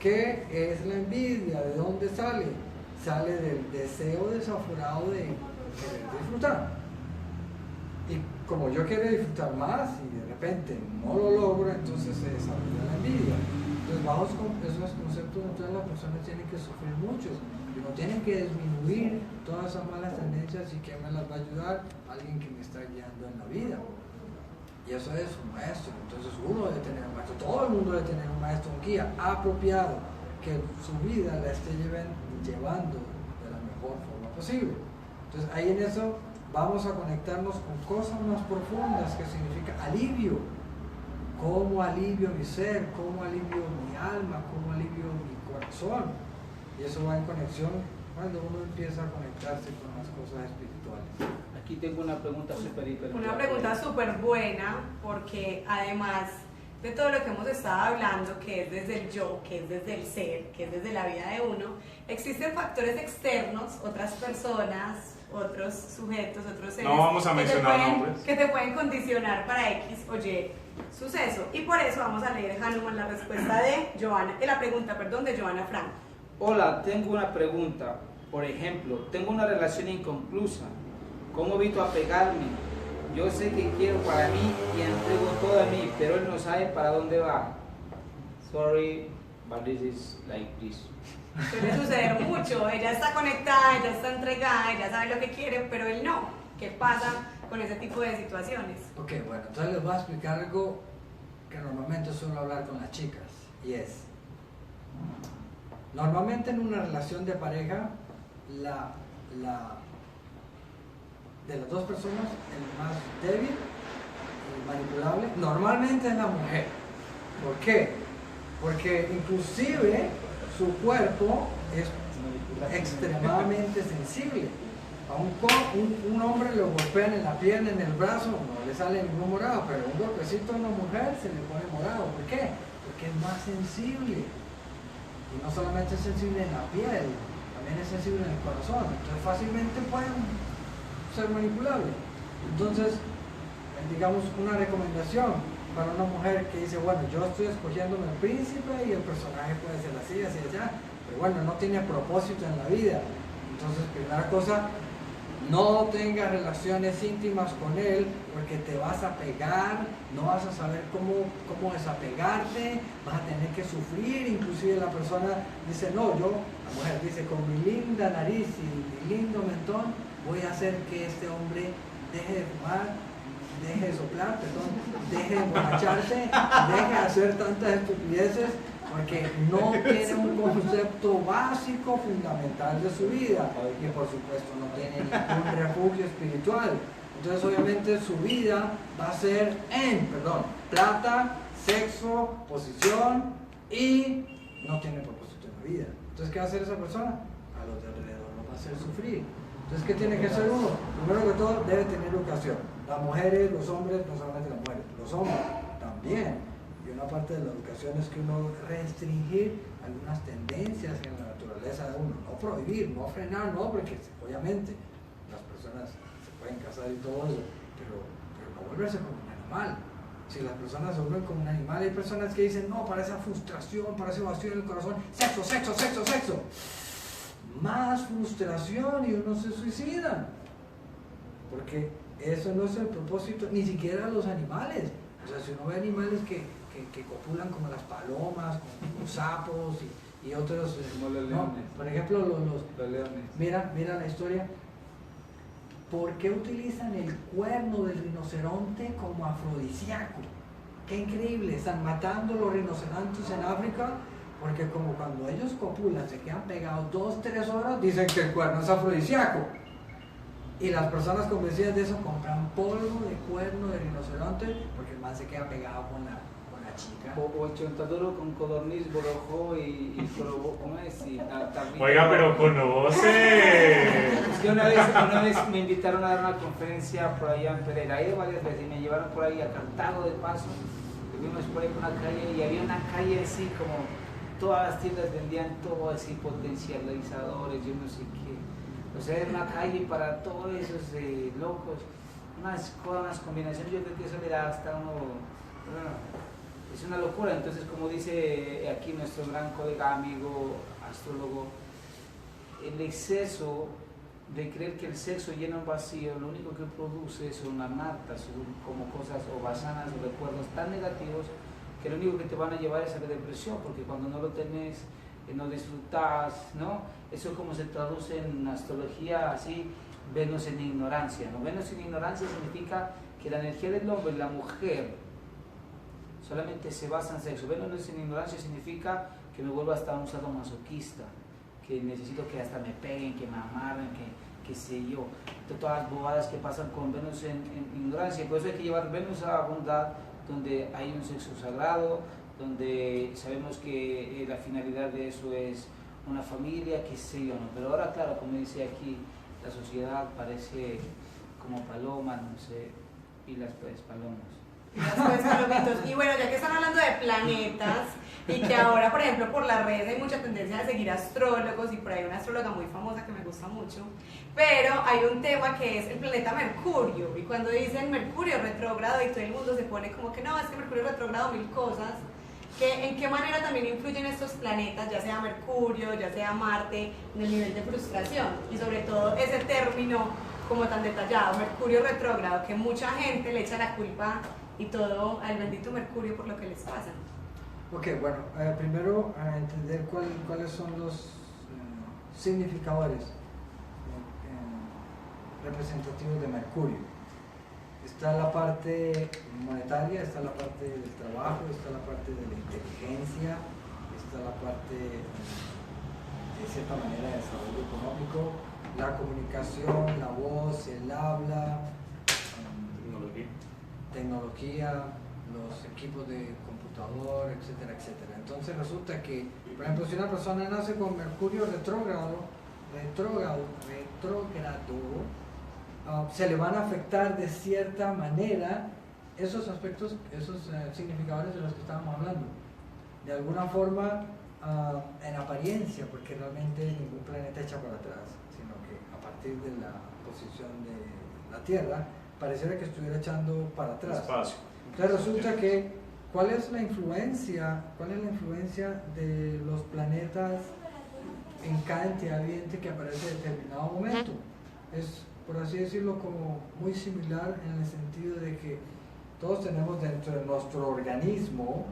¿qué es la envidia? ¿De dónde sale? Sale del deseo desaforado de querer disfrutar. Y como yo quiero disfrutar más y de repente no lo logro, entonces se desarrolla la envidia. Entonces, bajo esos conceptos, entonces las personas tienen que sufrir mucho y no tienen que disminuir todas esas malas tendencias. ¿Y quién me las va a ayudar? Alguien que me está guiando en la vida. Y eso es un maestro. Entonces uno debe tener un maestro, todo el mundo debe tener un maestro, un guía apropiado, que su vida la esté llevando de la mejor forma posible. Entonces ahí en eso vamos a conectarnos con cosas más profundas, que significa alivio. ¿Cómo alivio mi ser? ¿Cómo alivio mi alma? ¿Cómo alivio mi corazón? Y eso va en conexión cuando uno empieza a conectarse con las cosas espirituales. Aquí tengo una pregunta súper hiper. Una pregunta súper buena, porque además de todo lo que hemos estado hablando, que es desde el yo, que es desde el ser, que es desde la vida de uno, existen factores externos, otras personas, otros sujetos, otros seres, no vamos a mencionar nombres, que te pueden condicionar para X o Y suceso. Y por eso vamos a leer, Hanuman, la respuesta de Joana, la pregunta, perdón, de Joana Frank. Hola, tengo una pregunta. Por ejemplo, tengo una relación inconclusa. ¿Cómo evito apegarme? Yo sé que quiero para mí y entrego todo a mí, pero él no sabe para dónde va. Sorry, but this is like this. Suele suceder mucho. Ella está conectada, ella está entregada, ella sabe lo que quiere, pero él no. ¿Qué pasa con ese tipo de situaciones? Ok, bueno, entonces les voy a explicar algo que normalmente suelo hablar con las chicas, y es, normalmente en una relación de pareja, de las dos personas, el más débil manipulable normalmente es la mujer. ¿Por qué? Porque inclusive su cuerpo es extremadamente sensible. A un hombre lo golpean en la pierna, en el brazo, no le sale ningún morado, pero un golpecito a una mujer se le pone morado. ¿Por qué? Porque es más sensible. Y no solamente es sensible en la piel, también es sensible en el corazón. Entonces fácilmente pueden ser manipulables. Entonces, digamos, una recomendación para una mujer que dice, bueno, yo estoy escogiéndome el príncipe y el personaje puede ser así, así, allá, pero bueno, no tiene propósito en la vida. Entonces, primera cosa, no tengas relaciones íntimas con él porque te vas a pegar, no vas a saber cómo desapegarte, vas a tener que sufrir. Inclusive la persona dice, no, la mujer dice, con mi linda nariz y mi lindo mentón voy a hacer que este hombre deje de fumar, deje de soplar, perdón, deje de emborracharse, deje de hacer tantas estupideces, porque no tiene un concepto básico, fundamental de su vida, y por supuesto no tiene ningún refugio espiritual. Entonces obviamente su vida va a ser en, plata, sexo, posición, y no tiene propósito en la vida. Entonces, ¿qué va a hacer esa persona? A los de alrededor lo va a hacer sufrir. Entonces, ¿qué tiene que hacer uno? Primero que todo, debe tener educación. Las mujeres, los hombres, no solamente las mujeres, los hombres también. Y una parte de la educación es que uno restringir algunas tendencias en la naturaleza de uno. No prohibir, no frenar, no, porque obviamente las personas se pueden casar y todo eso, pero no volverse como un animal. Si las personas se vuelven como un animal, hay personas que dicen, no, para esa frustración, para ese vacío en el corazón, sexo, sexo, sexo, sexo. Más frustración y uno se suicida. Porque eso no es el propósito, ni siquiera los animales. O sea, si uno ve animales que copulan como las palomas, como los sapos y otros. Como los ¿no? leones. Por ejemplo, Los leones. Mira la historia. ¿Por qué utilizan el cuerno del rinoceronte como afrodisíaco? Qué increíble, están matando los rinocerontes en África porque como cuando ellos copulan se quedan pegados 2-3 horas, dicen que el cuerno es afrodisíaco. Y las personas convencidas de eso compran polvo de cuerno de rinoceronte porque el man se queda pegado con la chica. O el chontaduro con codorniz, borojo y ¿cómo es? Y Oiga, pero conoce. Es que una vez me invitaron a dar una conferencia por allá en Pereira, he ido varias veces y me llevaron por ahí a Cartago de paso. Vimos por ahí por una calle y había una calle así como todas las tiendas vendían todo así, potencializadores, yo no sé qué. O sea, era una calle para todos esos locos, unas combinaciones, yo creo que eso le da hasta uno. Es una locura. Entonces, como dice aquí nuestro gran colega, amigo, astrólogo, el exceso de creer que el sexo llena un vacío, lo único que produce son anartas, son como cosas o basanas o recuerdos tan negativos que lo único que te van a llevar es a la depresión, porque cuando no lo tenés, no disfrutás, ¿no? Eso es como se traduce en astrología así, Venus en ignorancia, ¿no? Venus en ignorancia significa que la energía del hombre y la mujer solamente se basa en sexo. Venus en ignorancia significa que me vuelvo hasta un sadomasoquista, que necesito que hasta me peguen, que me amarren, que sé yo. Todas las bobadas que pasan con Venus en ignorancia. Por eso hay que llevar Venus a la bondad, donde hay un sexo sagrado, donde sabemos que la finalidad de eso es una familia, que sé yo, ¿no? Pero ahora, claro, como dice aquí, la sociedad parece como palomas, no sé, y las pues palomas. Y bueno, ya que están hablando de planetas y que ahora, por ejemplo, por las redes hay mucha tendencia a seguir astrólogos y por ahí una astróloga muy famosa que me gusta mucho, pero hay un tema que es el planeta Mercurio, y cuando dicen Mercurio retrógrado y todo el mundo se pone como que no, es que Mercurio retrógrado mil cosas, que en qué manera también influyen estos planetas, ya sea Mercurio, ya sea Marte, en el nivel de frustración, y sobre todo ese término como tan detallado, Mercurio retrógrado, que mucha gente le echa la culpa y todo al bendito Mercurio por lo que les pasa. Ok, bueno, primero a entender cuáles son los significadores representativos de Mercurio. Está la parte monetaria, está la parte del trabajo, está la parte de la inteligencia, está la parte de cierta manera de desarrollo económico, la comunicación, la voz, el habla, tecnología, los equipos de computador, etcétera, etcétera. Entonces resulta que, por ejemplo, si una persona nace con Mercurio retrógrado, se le van a afectar de cierta manera esos aspectos, esos significadores de los que estábamos hablando. De alguna forma, en apariencia, porque realmente ningún planeta echa para atrás, sino que a partir de la posición de la Tierra, pareciera que estuviera echando para atrás. Espacio. Entonces resulta que, ¿cuál es la influencia de los planetas en cada entidad viviente que aparece en determinado momento? Es, por así decirlo, como muy similar en el sentido de que todos tenemos dentro de nuestro organismo,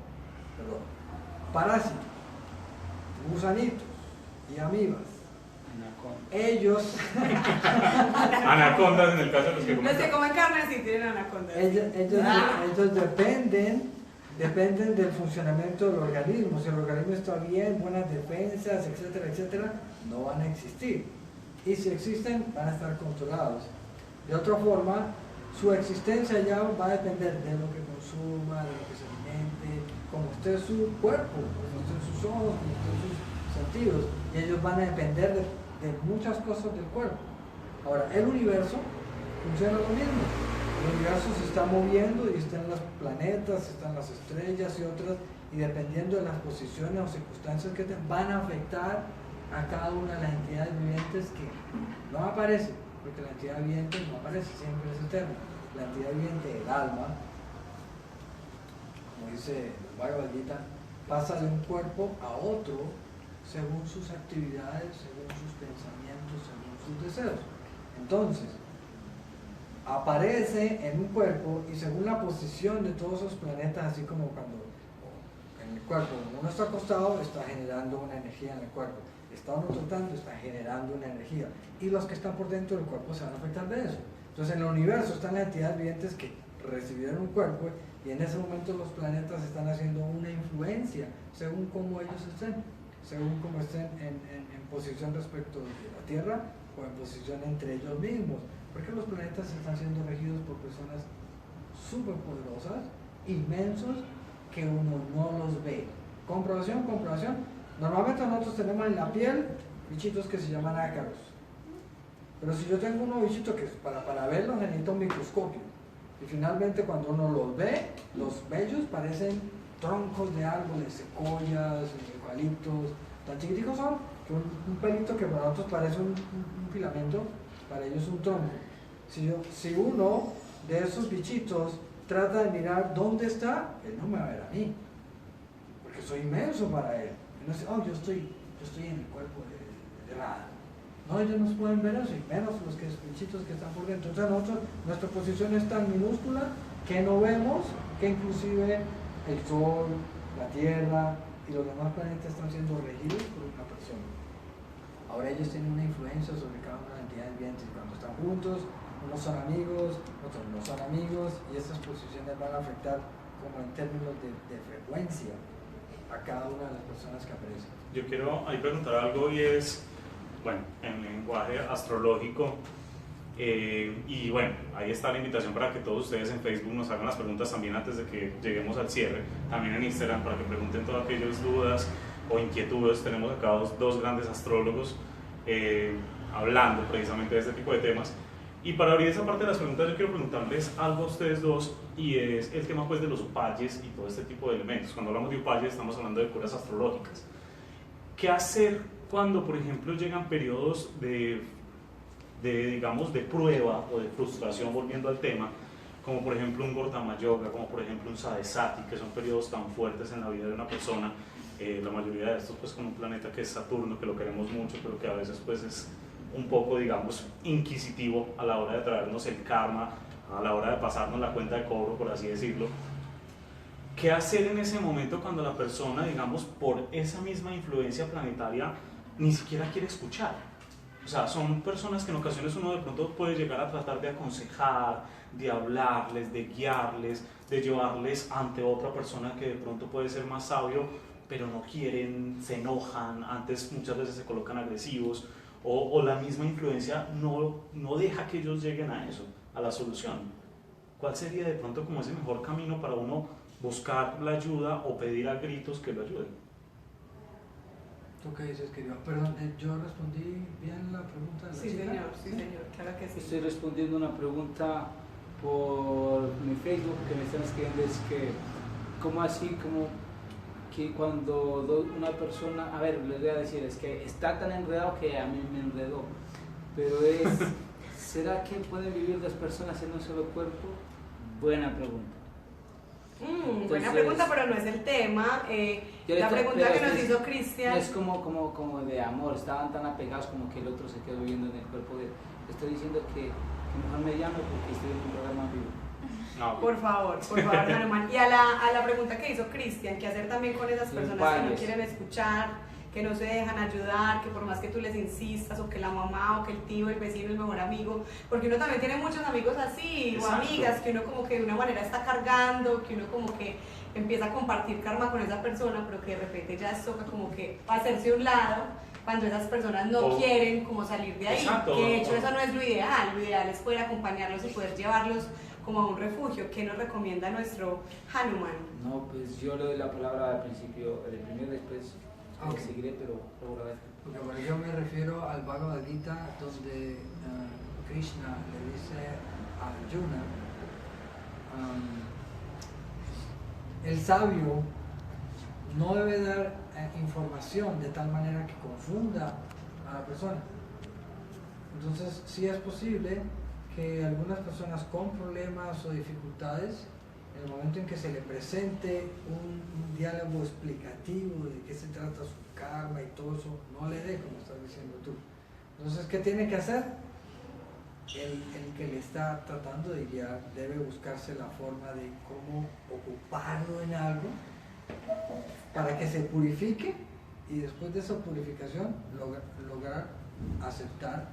parásitos, gusanitos y amibas. Ellos, Anacondas en el caso de los que Los que comen carne sí tienen anacondas. ellos dependen del funcionamiento del organismo. Si el organismo está bien, buenas defensas, etcétera, etcétera, no van a existir. Y si existen, van a estar controlados. De otra forma, su existencia ya va a depender de lo que consuma, de lo que se alimente, como esté su cuerpo, como estén sus ojos, como estén sus sentidos. Y ellos van a depender de muchas cosas del cuerpo. Ahora, el universo funciona lo mismo. El universo se está moviendo y están los planetas, están las estrellas y otras, y dependiendo de las posiciones o circunstancias que van a afectar a cada una de las entidades vivientes que no aparecen, porque la entidad viviente no aparece, siempre es eterna. La entidad viviente, el alma, como dice el Bhagavad Gita, pasa de un cuerpo a otro según sus actividades, según sus pensamientos, según sus deseos. Entonces, aparece en un cuerpo y según la posición de todos esos planetas, así como cuando en el cuerpo uno está acostado, está generando una energía en el cuerpo. Está uno tratando, está generando una energía. Y los que están por dentro del cuerpo se van a afectar de eso. Entonces, en el universo están las entidades vivientes que recibieron un cuerpo y en ese momento los planetas están haciendo una influencia según cómo ellos estén, según cómo estén en posición respecto de la Tierra o en posición entre ellos mismos. Porque los planetas están siendo regidos por personas súper poderosas, inmensos, que uno no los ve. Comprobación. Normalmente nosotros tenemos en la piel bichitos que se llaman ácaros. Pero si yo tengo unos bichitos que para verlos necesito un microscopio. Y finalmente cuando uno los ve, los vellos parecen troncos de árboles, secoyas, eucaliptos. Tan chiquiticos son que un pelito que para nosotros parece un filamento, para ellos es un tronco. Si uno de esos bichitos trata de mirar dónde está, él no me va a ver a mí, porque soy inmenso para él. Él no dice, oh, yo estoy en el cuerpo de Radha. No, ellos no pueden ver eso, y menos los bichitos que están por dentro. Entonces nuestra posición es tan minúscula que no vemos que inclusive el Sol, la Tierra y los demás planetas están siendo regidos por una persona. Ahora ellos tienen una influencia sobre cada una de las entidades vivientes. Cuando están juntos, unos son amigos, otros no son amigos, y esas posiciones van a afectar como en términos de frecuencia a cada una de las personas que aparecen. Yo quiero ahí preguntar algo y es, bueno, en lenguaje astrológico, y bueno, ahí está la invitación para que todos ustedes en Facebook nos hagan las preguntas también antes de que lleguemos al cierre, también en Instagram para que pregunten todas aquellas dudas o inquietudes. Tenemos acá dos grandes astrólogos hablando precisamente de este tipo de temas. Y para abrir esa parte de las preguntas, yo quiero preguntarles algo a ustedes dos, y es el tema pues de los upayes y todo este tipo de elementos. Cuando hablamos de upayes estamos hablando de curas astrológicas. ¿Qué hacer cuando, por ejemplo, llegan periodos digamos, de prueba o de frustración, volviendo al tema, como por ejemplo un Gotama Yoga, como por ejemplo un Sadesati, que son periodos tan fuertes en la vida de una persona, la mayoría de estos pues con un planeta que es Saturno, que lo queremos mucho, pero que a veces pues es un poco, digamos, inquisitivo a la hora de traernos el karma, a la hora de pasarnos la cuenta de cobro, por así decirlo. ¿Qué hacer en ese momento cuando la persona, digamos, por esa misma influencia planetaria, ni siquiera quiere escuchar? O sea, son personas que en ocasiones uno de pronto puede llegar a tratar de aconsejar, de hablarles, de guiarles, de llevarles ante otra persona que de pronto puede ser más sabio, pero no quieren, se enojan, antes muchas veces se colocan agresivos, o la misma influencia no deja que ellos lleguen a eso, a la solución. ¿cuál sería de pronto como ese mejor camino para uno buscar la ayuda o pedir a gritos que lo ayuden? ¿Tú qué dices, querido? Perdón, yo respondí bien la pregunta de la Sí, chica. sí, señor, claro que sí. Estoy respondiendo una pregunta por mi Facebook que me están escribiendo, es que, ¿cómo así? Como que cuando una persona, a ver, les voy a decir, es que está tan enredado que a mí me enredó, pero es, ¿será que pueden vivir dos personas en un solo cuerpo? Buena pregunta. Buena Entonces, pregunta, pero no es el tema. La pregunta que nos hizo Cristian. Es como de amor, estaban tan apegados como que el otro se quedó viviendo en el cuerpo de él. Estoy diciendo que mejor me llame porque estoy en un programa vivo. No. Por favor, Hanuman. Y a la pregunta que hizo Cristian, ¿qué hacer también con esas personas que no quieren escuchar, que no se dejan ayudar, que por más que tú les insistas, o que la mamá, o que el tío, el vecino, el mejor amigo, porque uno también tiene muchos amigos así, Exacto. o amigas, que uno como que de una manera está cargando, que uno como que empieza a compartir karma con esa persona, pero que de repente ya toca como que hacerse a un lado, cuando esas personas no quieren como salir de ahí. Exacto. Que de hecho eso no es lo ideal es poder acompañarlos y poder llevarlos como a un refugio. ¿Qué nos recomienda nuestro Hanuman? No, pues yo le doy la palabra al principio, el primero, después Ok. seguiré, pero por ahora. Porque bueno, yo me refiero al Bhagavad Gita, donde Krishna le dice a Arjuna, el sabio no debe dar información de tal manera que confunda a la persona. Entonces, sí es posible que algunas personas con problemas o dificultades, en el momento en que se le presente un diálogo explicativo de qué se trata su karma y todo eso, no le dé, como estás diciendo tú. Entonces, ¿qué tiene que hacer? El que le está tratando de guiar debe buscarse la forma de cómo ocuparlo en algo para que se purifique y después de esa purificación lograr aceptar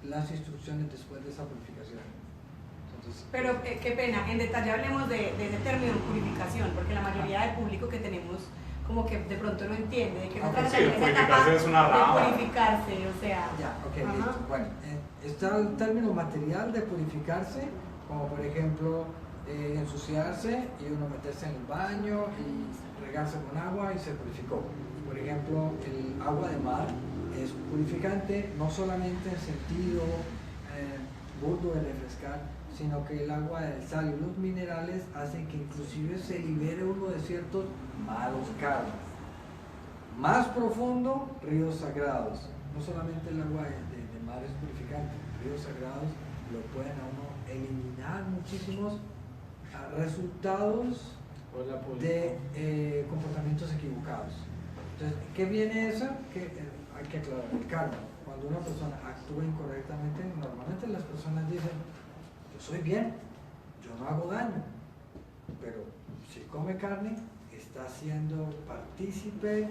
las instrucciones después de esa purificación. Entonces, Pero qué pena, en detalle hablemos de ese término purificación, porque la mayoría del público que tenemos como que de pronto no entiende de qué se trata Sí, esa etapa purificarse es una rama. de purificarse, o sea. ya, ok, Ajá. listo. Bueno, está el término material de purificarse, como por ejemplo ensuciarse y uno meterse en el baño y regarse con agua y se purificó. Por ejemplo, el agua de mar es purificante, no solamente en sentido burdo de refrescar, sino que el agua del sal y los minerales hacen que inclusive se libere uno de ciertos malos karmas. Más profundo, ríos sagrados. No solamente el agua de mar es purificante, ríos sagrados lo pueden a uno eliminar muchísimos resultados de comportamientos equivocados. Entonces, ¿qué viene eso? Que hay que aclarar, el karma. Cuando una persona actúa incorrectamente, normalmente las personas dicen, yo soy bien, yo no hago daño, pero si come carne, está siendo partícipe,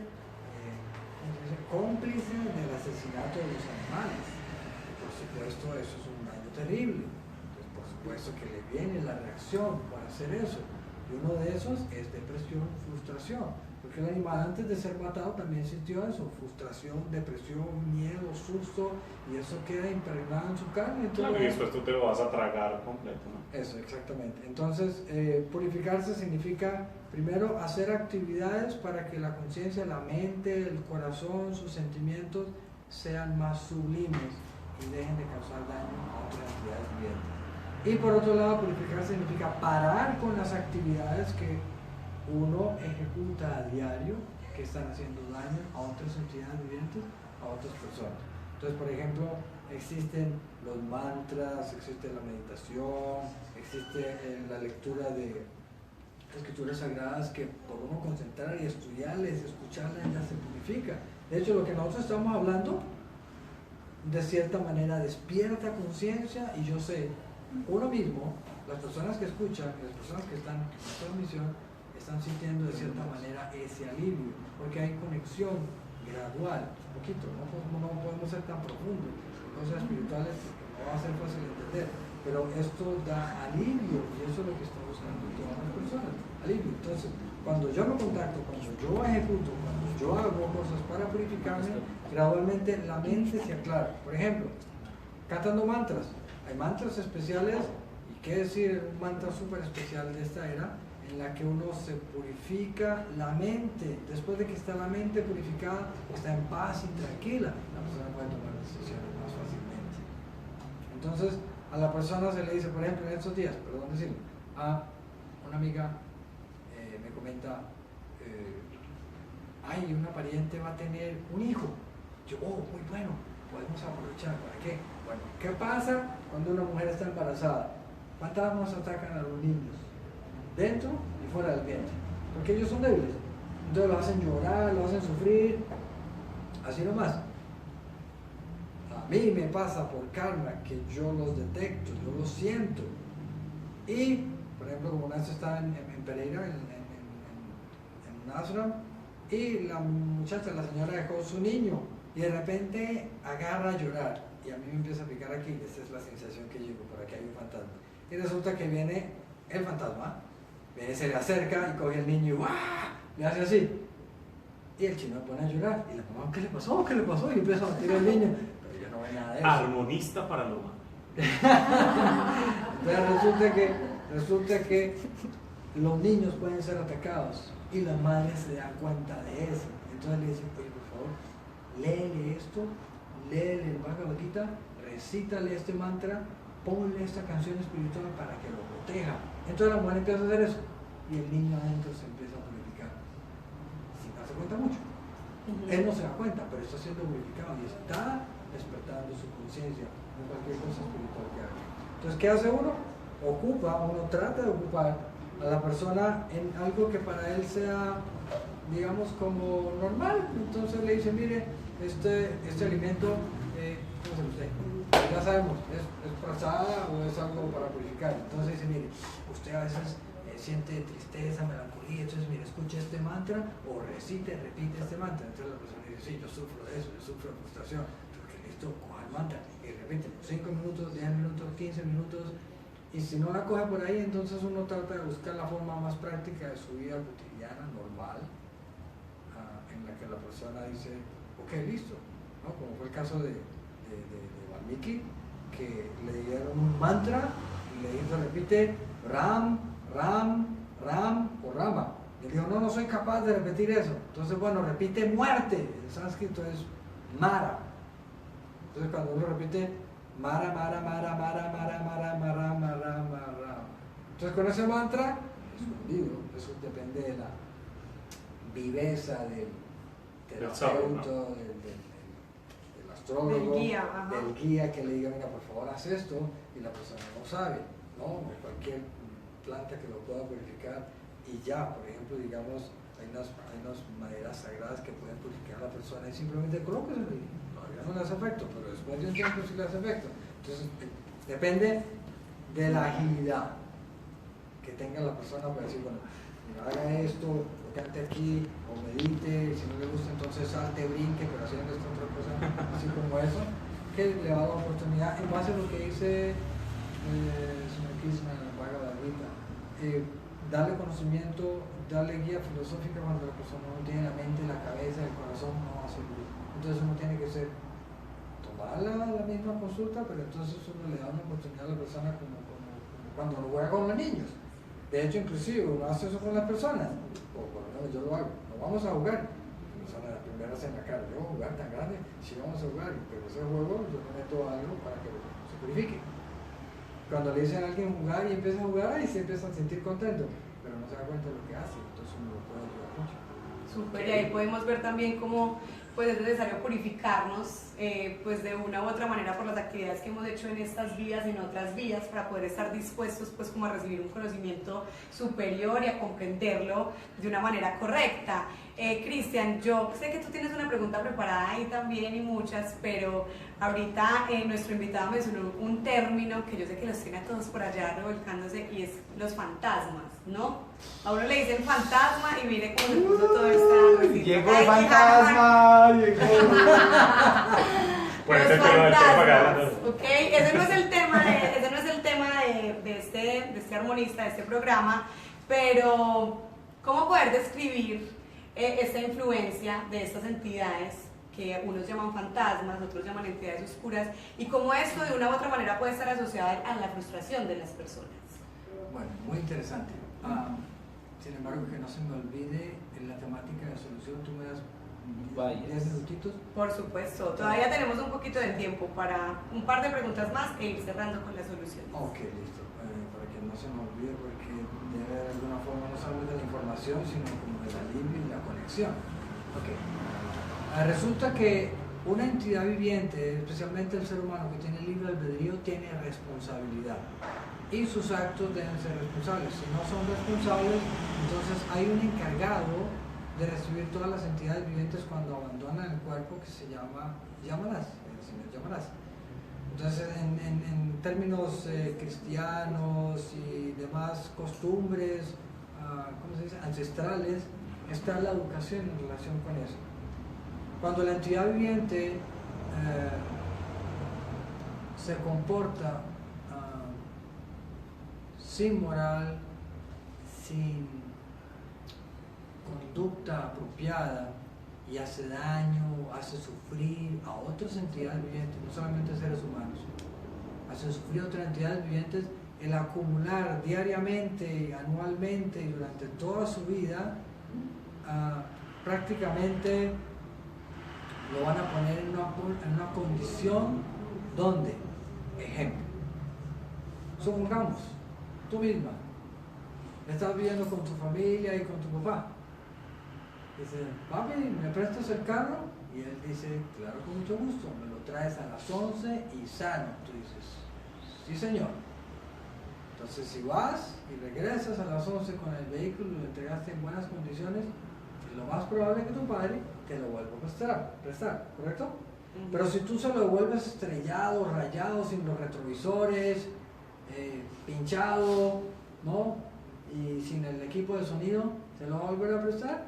cómplice del asesinato de los animales. Por supuesto, eso es un daño terrible. Entonces, por supuesto que le viene la reacción para hacer eso. Y uno de esos es depresión, frustración. Porque el animal antes de ser matado también sintió eso, frustración, depresión, miedo, susto, y eso queda impregnado en su carne. Claro, y después tú te lo vas a tragar completo, ¿no? Eso, exactamente. Entonces, purificarse significa, primero, hacer actividades para que la conciencia, la mente, el corazón, sus sentimientos sean más sublimes y dejen de causar daño a otras entidades vivientes. Y por otro lado, purificar significa parar con las actividades que uno ejecuta a diario que están haciendo daño a otras entidades vivientes, a otras personas. Entonces, por ejemplo, existen los mantras, existe la meditación, existe la lectura de escrituras sagradas que por uno concentrar y estudiarles, escucharlas, ya se purifica. De hecho, lo que nosotros estamos hablando, de cierta manera, despierta conciencia y yo sé, uno mismo, las personas que escuchan, las personas que están en la transmisión, están sintiendo de cierta manera ese alivio, porque hay conexión gradual, un poquito, no podemos ser tan profundos, cosas espirituales no va a ser fácil de entender, pero esto da alivio y eso es lo que están buscando todas las personas, alivio. Entonces, cuando yo me contacto, cuando yo ejecuto, cuando yo hago cosas para purificarme, gradualmente la mente se aclara. Por ejemplo, cantando mantras, hay mantras especiales quiere decir un mantra súper especial de esta era, en la que uno se purifica la mente. Después de que está la mente purificada, está en paz y tranquila, la persona puede tomar decisiones más fácilmente. Entonces, a la persona se le dice, por ejemplo, en estos días, perdón decirlo, a una amiga me comenta, ay, una pariente va a tener un hijo. Yo, oh, muy bueno, podemos aprovechar. ¿Para qué? Bueno, ¿qué pasa cuando una mujer está embarazada? Fantasmas atacan a los niños, dentro y fuera del vientre, porque ellos son débiles. Entonces lo hacen llorar, lo hacen sufrir, así nomás. A mí me pasa por karma que yo los detecto, yo los siento. Y, por ejemplo, como una vez estaba en Pereira, en un ashram, y la muchacha, la señora, dejó su niño y de repente agarra a llorar y a mí me empieza a picar aquí. Esta es la sensación que llego, por aquí hay un fantasma. Y resulta que viene el fantasma, viene, se le acerca y coge al niño y ¡guau! Le hace así. Y el chino pone a llorar y la mamá, ¿qué le pasó? ¿Qué le pasó? Y empieza a batir al niño, pero yo no veo nada de eso. Armonista para lo malo. Entonces resulta que los niños pueden ser atacados y la madre se da cuenta de eso. Entonces le dice, oye, por favor, léele esto, léele el Bhagavad Gita, recítale este mantra, ponle esta canción espiritual para que lo proteja. Entonces la mujer empieza a hacer eso y el niño adentro se empieza a purificar sin darse cuenta mucho. Él no se da cuenta, pero está siendo purificado y está despertando su conciencia en cualquier cosa espiritual que haga. Entonces, ¿qué hace uno? Uno trata de ocupar a la persona en algo que para él sea, digamos, como normal. Entonces le dice, mire, este alimento, ¿cómo se lo sé? Ya sabemos, es prasada o es algo para purificar. Entonces dice, mire, usted a veces siente tristeza, melancolía, entonces mire, escuche este mantra o repite este mantra. Entonces la persona dice, sí, yo sufro de eso, yo sufro de frustración. Entonces, listo, coja el mantra y repite 5 minutos, 10 minutos, 15 minutos. Y si no la coge por ahí, entonces uno trata de buscar la forma más práctica de su vida cotidiana, normal, en la que la persona dice, ok, listo, ¿no? Como fue el caso de Valmiki, que le dieron un mantra y le dijo, repite Ram, Ram, Ram o Rama. Y él dijo, no soy capaz de repetir eso. Entonces, bueno, repite muerte. En sánscrito es Mara. Entonces, cuando uno repite Mara, Mara, Mara, Mara, Mara, Mara, Mara, Mara, Mara. Entonces, con ese mantra, escondido, eso depende de la viveza del terapeuta, del astrólogo, del guía que le diga, venga, por favor, haz esto, y la persona no sabe, ¿no? Cualquier planta que lo pueda purificar y ya, por ejemplo, digamos, hay unas maderas sagradas que pueden purificar a la persona y simplemente colóqueselo y todavía no le hace efecto, pero después de un tiempo sí le hace efecto. Entonces, depende de la agilidad que tenga la persona para decir, bueno, haga esto, cante aquí, o medite, si no le gusta entonces salte, brinque, pero haciendo esta otra cosa, así como eso, que le va a dar la oportunidad, en base a lo que dice señor Krishna en el Bhagavad Gita, darle conocimiento, darle guía filosófica cuando la persona no tiene la mente, la cabeza, el corazón no va a servir. Entonces uno tiene que tomar la misma consulta, pero entonces uno le da una oportunidad a la persona como cuando uno juega con los niños. De hecho, inclusive uno hace eso con las personas, o por lo menos yo lo hago, no vamos a jugar. La persona la primera hace en la cara, yo voy a jugar tan grande, si vamos a jugar, pero ese juego yo le meto algo para que se purifique. Cuando le dicen a alguien jugar y empieza a jugar, ahí se empieza a sentir contento, pero no se da cuenta de lo que hace, entonces uno lo puede ayudar mucho. Súper, y ahí podemos ver también cómo pues, es necesario purificarnos pues, de una u otra manera por las actividades que hemos hecho en estas vías y en otras vías para poder estar dispuestos pues, como a recibir un conocimiento superior y a comprenderlo de una manera correcta. Cristian, yo sé que tú tienes una pregunta preparada ahí también y muchas, pero ahorita nuestro invitado mencionó un término que yo sé que los tiene a todos por allá revolcándose y es los fantasmas, ¿no? A uno le dicen fantasma y mire cómo se puso todo este... Llegó el fantasma, llegó. Los fantasmas, ¿ok? Ese no es el tema de este armonista, de este programa, pero ¿cómo poder describir esta influencia de estas entidades que unos llaman fantasmas, otros llaman entidades oscuras, y cómo esto de una u otra manera puede estar asociado a la frustración de las personas. Bueno, muy interesante. Sin embargo, que no se me olvide en la temática de la solución, tú me das 10 minutitos. Por supuesto, todavía tenemos un poquito de tiempo para un par de preguntas más e ir cerrando con la solución. Ok, listo. Para que no se me olvide, porque debe haber alguna forma, no solo de la información, sino como de la limpia y la conexión. Ok. Resulta que una entidad viviente, especialmente el ser humano que tiene libre albedrío, tiene responsabilidad. Y sus actos deben ser responsables. Si no son responsables, entonces hay un encargado de recibir todas las entidades vivientes cuando abandonan el cuerpo, que se llama Yamanas, el señor Yamanas. Entonces, en términos cristianos y demás costumbres, ¿cómo se dice?, ancestrales, está la educación en relación con eso. Cuando la entidad viviente se comporta sin moral, sin conducta apropiada y hace daño, hace sufrir a otras entidades vivientes, no solamente a seres humanos, hace sufrir a otras entidades vivientes, el acumular diariamente, anualmente y durante toda su vida, prácticamente lo van a poner en una condición donde, ejemplo, supongamos, tú misma estás viviendo con tu familia y con tu papá. Dice, papi, ¿me prestas el carro? Y él dice, claro, con mucho gusto, me lo traes a las 11 y sano. Tú dices, sí señor. Entonces si vas y regresas a las 11 con el vehículo y lo entregaste en buenas condiciones, es lo más probable que tu padre te lo vuelva a prestar, ¿correcto? Pero si tú se lo devuelves estrellado, rayado, sin los retrovisores, pinchado, ¿no?, y sin el equipo de sonido, ¿se lo va a volver a prestar?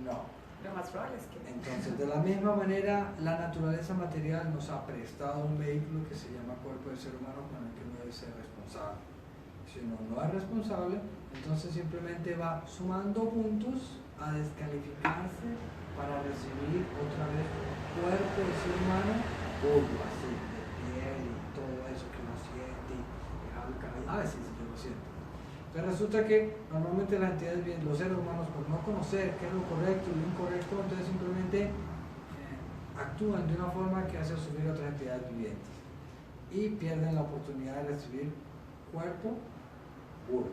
No. Lo más probable es que... Entonces, de la misma manera, la naturaleza material nos ha prestado un vehículo que se llama cuerpo del ser humano, con el que uno debe ser responsable. Si uno no es responsable, entonces simplemente va sumando puntos a descalificarse para recibir otra vez cuerpo del ser humano, polvo así, de piel y todo eso que uno siente, a veces yo lo siento. Pero resulta que normalmente las entidades vivientes, los seres humanos, por no conocer qué es lo correcto y lo incorrecto, entonces simplemente actúan de una forma que hace sufrir a otras entidades vivientes y pierden la oportunidad de recibir cuerpo puro.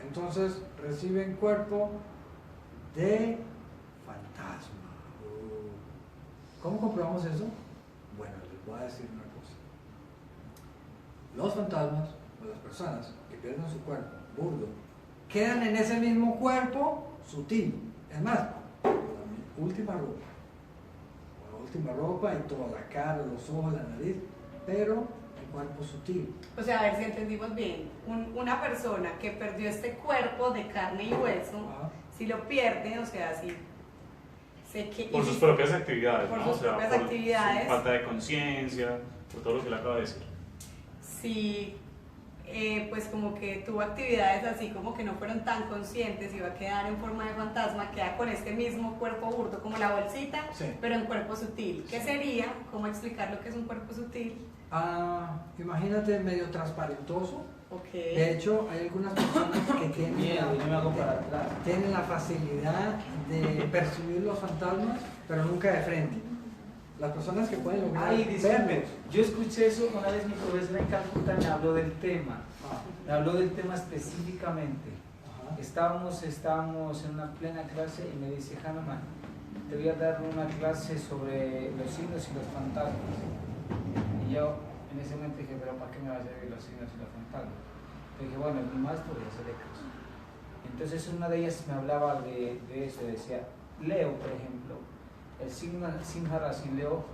Entonces reciben cuerpo de fantasma. ¿Cómo comprobamos eso? Bueno, les voy a decir una cosa. Los fantasmas o las personas que pierden su cuerpo burdo quedan en ese mismo cuerpo sutil. Es más, con la última ropa y toda la cara, los ojos, la nariz, pero el cuerpo sutil. O sea, a ver si entendimos bien. Una persona que perdió este cuerpo de carne y hueso, si lo pierde, o sea, si por sus propias actividades, por ¿no? sus O sea, propias por actividades, su falta de conciencia, por todo lo que le acaba de decir. si pues como que tuvo actividades así como que no fueron tan conscientes y va a quedar en forma de fantasma, queda con este mismo cuerpo burdo, como la bolsita, sí, pero en cuerpo sutil. ¿Qué sería? ¿Cómo explicar lo que es un cuerpo sutil? Imagínate medio transparentoso. Okay. De hecho, hay algunas personas que tienen la facilidad de percibir los fantasmas, pero nunca de frente. Las personas que pueden lograr Ay, disculpe, verlos. yo escuché eso una vez, mi profesora en Calcuta me habló del tema, específicamente. Ajá. Estábamos en una plena clase y me dice, Hahnemann, te voy a dar una clase sobre los signos y los fantasmas. Y yo en ese momento dije, pero ¿para qué me va a servir los signos y los fantasmas? Le dije, bueno, mi maestro voy a hacerle caso. Entonces una de ellas me hablaba de eso, decía, Leo, por ejemplo, el signo Simhara sin Leo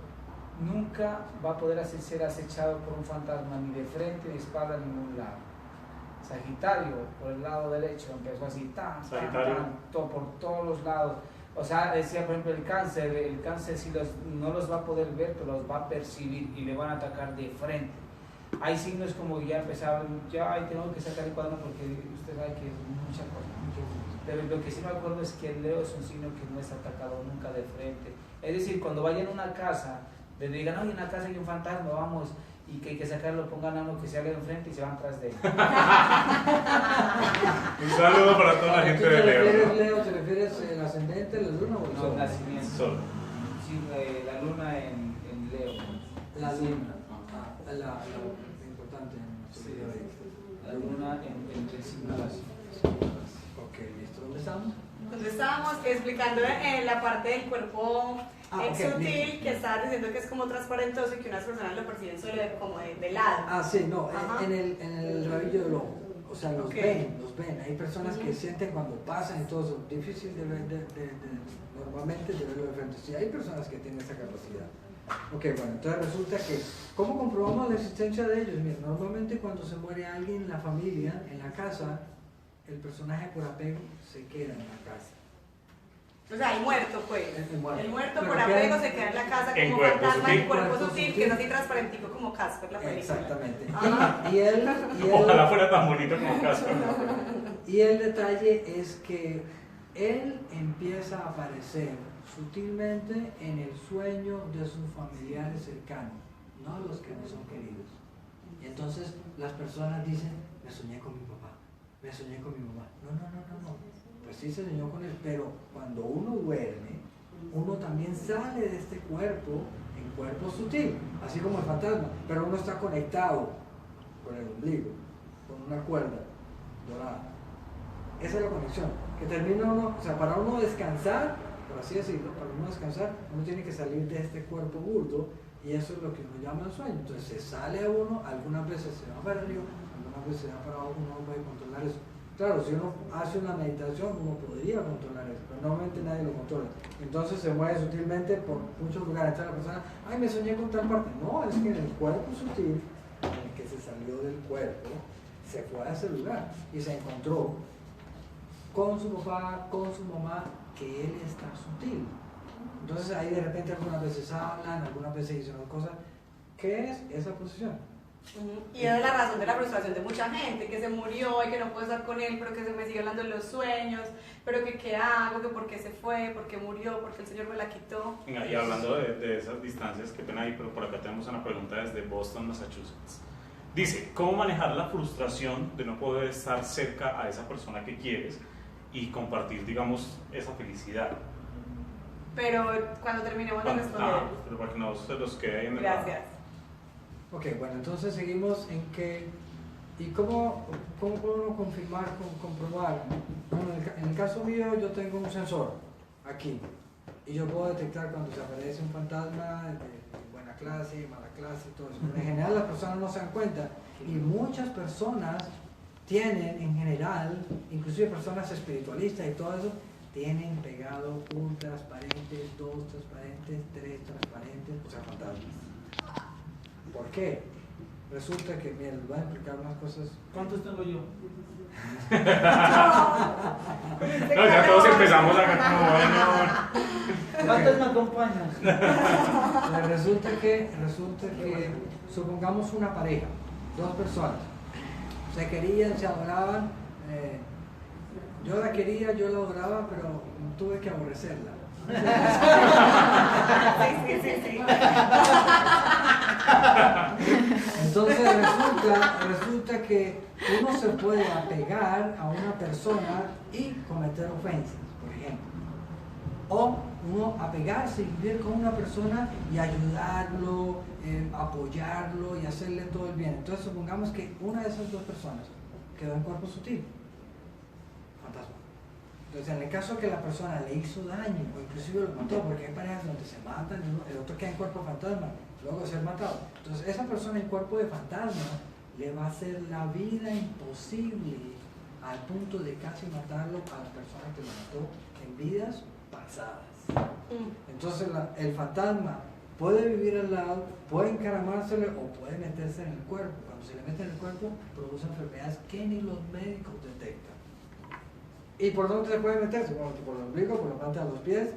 nunca va a poder ser acechado por un fantasma ni de frente, ni de espalda, ni de ningún lado. Sagitario, por el lado derecho, empezó así, por todos los lados. O sea, decía, por ejemplo, el cáncer sí no los va a poder ver, pero los va a percibir y le van a atacar de frente. Hay signos como ya empezaban, tengo que sacar el cuaderno porque usted sabe que es mucha cosa. Pero lo que sí me acuerdo es que el Leo es un signo que no es atacado nunca de frente Es decir, cuando vayan a una casa, les digan, no, hay una casa, hay un fantasma, vamos, y que hay que sacarlo, pongan a uno que se haga de enfrente y se van tras de él. Un saludo para toda la gente de Leo, ¿no? Leo, ¿te refieres el ascendente, la luna o el No, sol? nacimiento. Sol. Sí, la luna en Leo. La Sí. luna. Lo importante en nuestro Sí. video ahí. La luna en simulación. Ok, listo. ¿Dónde estamos? Donde estábamos explicando la parte del cuerpo Ok, sutil, listo. que estabas diciendo que es como transparentoso y que unas personas lo perciben solo como de lado. Ah, sí, no, Ajá. en el rabillo del ojo. O sea, los Ok. ven. Hay personas que sienten cuando pasan y todo eso. Difícil de ver, normalmente de verlo de frente. Sí, hay personas que tienen esa capacidad. Ok, bueno, entonces resulta que, ¿cómo comprobamos la existencia de ellos? Mira, normalmente cuando se muere alguien en la familia, en la casa, el personaje por apego se queda en la casa. O sea, el muerto, pues. El muerto. El muerto Pero por queda- apego se queda en la casa En como cuerpo fantasma, sutil. en cuerpo Cuerpo sutil, sutil. que es así transparentico como Casper, la película. Exactamente. Ajá. Y él, Ojalá fuera tan bonito como Casper. y el detalle es que él empieza a aparecer sutilmente en el sueño de sus familiares cercanos, no los que no son queridos. Y entonces las personas dicen, me soñé con mi papá, me soñé con mi mamá. No. Pues sí se soñó con él, pero cuando uno duerme, uno también sale de este cuerpo en cuerpo sutil, así como el fantasma, pero uno está conectado con el ombligo, con una cuerda dorada. Esa es la conexión, que termina uno, o sea, para uno descansar, por así decirlo, para uno descansar, uno tiene que salir de este cuerpo burdo y eso es lo que uno llama el sueño. Entonces se sale a uno, algunas veces se va para arriba, algunas veces se va para abajo, uno no puede controlar eso. Claro, si uno hace una meditación, uno podría controlar eso, pero normalmente nadie lo controla. Entonces se mueve sutilmente por muchos lugares. Entonces la persona, ay, me soñé con tal parte. No, es que en el cuerpo sutil, en el que se salió del cuerpo, se fue a ese lugar y se encontró con su papá, con su mamá, que él está sutil. Entonces ahí de repente algunas veces hablan, algunas veces dicen cosas. ¿Qué es esa posición? Ujú. Y es la razón de la frustración de mucha gente, que se murió y que no puedo estar con él, pero que se me sigue hablando en los sueños, pero que qué hago, que por qué se fue, por qué murió, porque el Señor me la quitó. Venga, y hablando de esas distancias, qué pena ahí, pero por acá tenemos una pregunta desde Boston, Massachusetts. Dice, ¿cómo manejar la frustración de no poder estar cerca a esa persona que quieres y compartir, digamos, esa felicidad? Pero cuando terminemos de responder. Pero para que no se los quede ahí en el Gracias. Ok, bueno, entonces seguimos en que, ¿y cómo puedo uno confirmar, comprobar? Bueno, en el caso mío yo tengo un sensor aquí y yo puedo detectar cuando se aparece un fantasma de buena clase, mala clase y todo eso. Pero en general las personas no se dan cuenta y muchas personas tienen en general, inclusive personas espiritualistas y todo eso, tienen pegado un transparente, dos transparentes, tres transparentes, o sea, fantasmas. ¿Por qué? Resulta que, mira, les voy a explicar unas cosas. ¿Cuántos tengo yo? No, ya todos empezamos acá como, bueno. ¿Cuántos me acompañan? Pues resulta que, supongamos una pareja, dos personas, se querían, se adoraban, yo la quería, yo la adoraba, pero tuve que aborrecerla. Sí. Entonces resulta que uno se puede apegar a una persona y cometer ofensas, por ejemplo. O uno apegarse y vivir con una persona y ayudarlo, apoyarlo y hacerle todo el bien. Entonces supongamos que una de esas dos personas quedó en cuerpo sutil, fantasma. Entonces en el caso que la persona le hizo daño o inclusive lo mató, porque hay parejas donde se matan, el otro queda en cuerpo fantasma, luego de ser matado. Entonces esa persona en cuerpo de fantasma le va a hacer la vida imposible al punto de casi matarlo a la persona que lo mató en vidas pasadas. Entonces el fantasma puede vivir al lado, puede encaramársele o puede meterse en el cuerpo. Cuando se le mete en el cuerpo produce enfermedades que ni los médicos detectan. ¿Y por dónde se puede meterse? Bueno, por el ombligo, por la planta de los pies,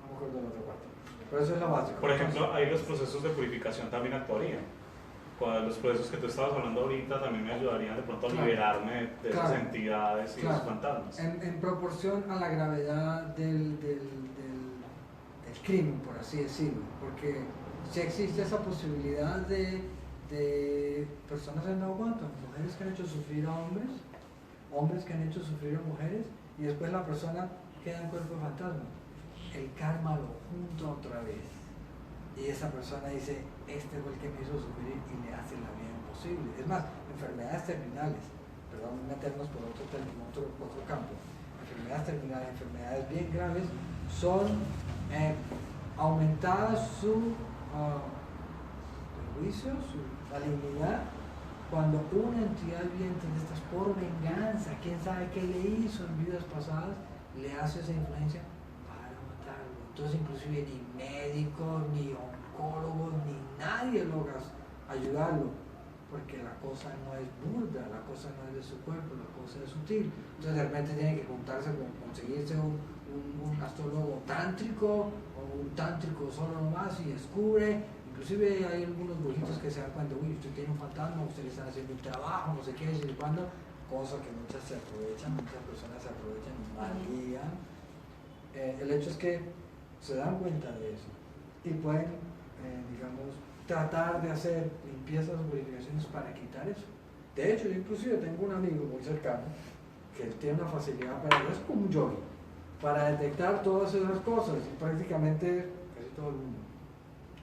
no me acuerdo de la otra parte. Pero eso es lo básico. Por ejemplo, ahí los procesos de purificación también actuarían. Los procesos que tú estabas hablando ahorita también me ayudarían de pronto a Claro. liberarme de esas Claro. entidades y Claro. los fantasmas. En proporción a la gravedad del crimen, por así decirlo, porque si existe esa posibilidad de personas que no aguantan, mujeres que han hecho sufrir a hombres, hombres que han hecho sufrir a mujeres, y después la persona queda en cuerpo de fantasma. El karma lo junta otra vez, y esa persona dice, este fue el que me hizo sufrir, y le hace la vida imposible. Es más, enfermedades terminales, perdón, meternos por otro campo, enfermedades terminales, enfermedades bien graves, son aumentadas su juicio, su malignidad, cuando una entidad viviente de estas por venganza, quién sabe qué le hizo en vidas pasadas, le hace esa influencia para matarlo. Entonces inclusive ni médicos, ni oncólogos, ni nadie logra ayudarlo, porque la cosa no es burda, la cosa no es de su cuerpo, la cosa es sutil. Entonces de repente tiene que juntarse con conseguirse un astrólogo tántrico o un tántrico solo nomás y descubre. Inclusive hay algunos brujitos que se dan cuenta, uy, usted tiene un fantasma, usted le están haciendo un trabajo, no sé qué, y cuando, cosa que muchas se aprovechan, muchas personas se aprovechan y malían. El hecho es que se dan cuenta de eso y pueden, digamos, tratar de hacer limpiezas o purificaciones para quitar eso. De hecho, yo inclusive tengo un amigo muy cercano que tiene una facilidad para, es como un yogi, para detectar todas esas cosas, y prácticamente casi todo el mundo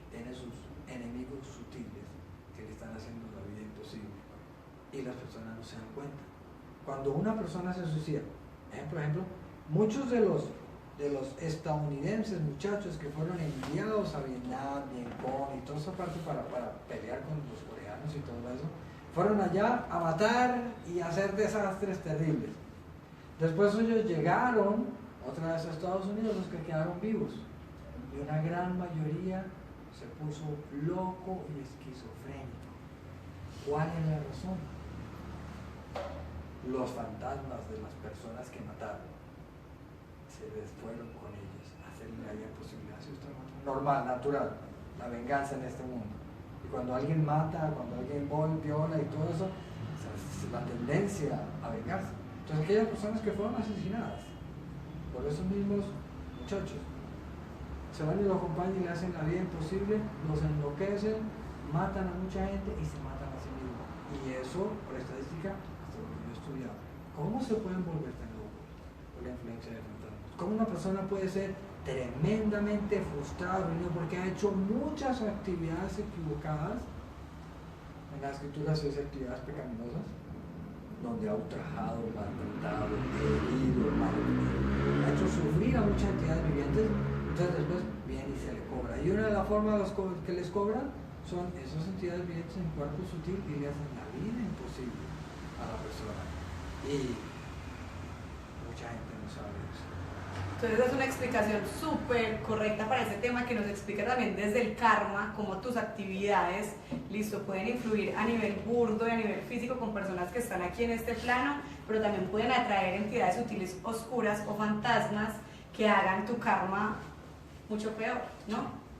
tiene sus enemigos sutiles que le están haciendo la vida imposible y las personas no se dan cuenta. Cuando una persona se suicida, por ejemplo, muchos de los estadounidenses, muchachos que fueron enviados a Vietnam, Vietcong y toda esa parte para pelear con los coreanos y todo eso, fueron allá a matar y a hacer desastres terribles. Después ellos llegaron otra vez a Estados Unidos, los que quedaron vivos, y una gran mayoría se puso loco y esquizofrénico. ¿Cuál es la razón? Los fantasmas de las personas que mataron se les fueron con ellos a hacerle la vida posible. Así está normal, natural, la venganza en este mundo. Y cuando alguien mata, cuando alguien viola y todo eso, es la tendencia a vengarse. Entonces aquellas personas que fueron asesinadas por esos mismos muchachos se van y lo acompañan y le hacen la vida imposible, los enloquecen, matan a mucha gente y se matan a sí mismos. Y eso, por estadística, hasta lo que yo he estudiado, ¿cómo se pueden volver tan locos por la influencia de fantasmas? ¿Cómo una persona puede ser tremendamente frustrada porque ha hecho muchas actividades equivocadas? En la escritura se dice actividades pecaminosas, donde ha ultrajado, maltratado, herido, ha hecho sufrir a muchas entidades vivientes. Entonces después viene y se le cobra. Y una de las formas que les cobran son esas entidades vivientes en cuerpo sutil y le hacen la vida imposible a la persona. Y mucha gente no sabe eso. Entonces es una explicación súper correcta para ese tema que nos explica también desde el karma, cómo tus actividades, listo, pueden influir a nivel burdo y a nivel físico con personas que están aquí en este plano, pero también pueden atraer entidades sutiles oscuras o fantasmas que hagan tu karma mucho peor, ¿no?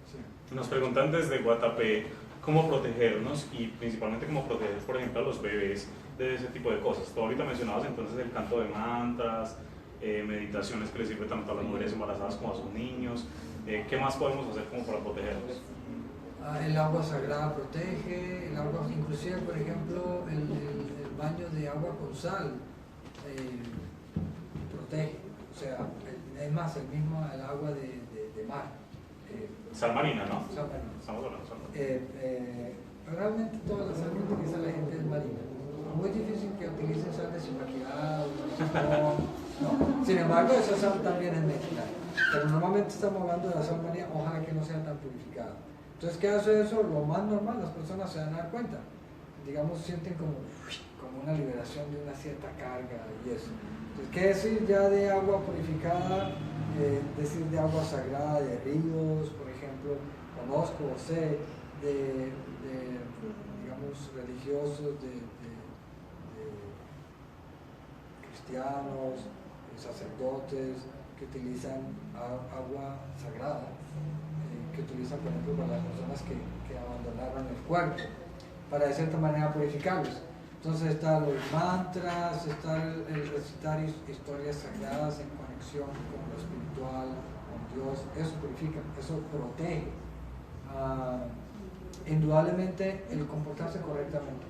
Sí. Nos preguntan desde Guatapé cómo protegernos y principalmente cómo proteger, por ejemplo, a los bebés de ese tipo de cosas. Tú ahorita mencionabas entonces el canto de mantras, meditaciones que les sirve tanto a las mujeres embarazadas como a sus niños. ¿Qué más podemos hacer como para protegerlos? El agua sagrada protege, el agua, inclusive por ejemplo el baño de agua con sal protege, o sea, es más, el agua de mar. Sal marina, ¿no? Sal marina. Estamos hablando de sal marina. Realmente toda la sal que utiliza la gente es marina. Es muy difícil que utilicen sal de Zipaquirá no. Sin embargo, esa sal también es mexicana. Pero normalmente estamos hablando de la sal marina, ojalá que no sea tan purificada. Entonces, ¿qué hace eso? Lo más normal, las personas se van a dar cuenta. Digamos, sienten como una liberación de una cierta carga y eso. Entonces, ¿qué decir ya de agua purificada? Decir de agua sagrada, de ríos, por ejemplo, conozco, sé, de digamos, religiosos, de cristianos, sacerdotes que utilizan agua sagrada, que utilizan, por ejemplo, para las personas que abandonaron el cuerpo, para de cierta manera purificarlos. Entonces están los mantras, está el recitar historias sagradas en conexión con lo espiritual, con Dios, eso purifica, eso protege. Indudablemente el comportarse correctamente.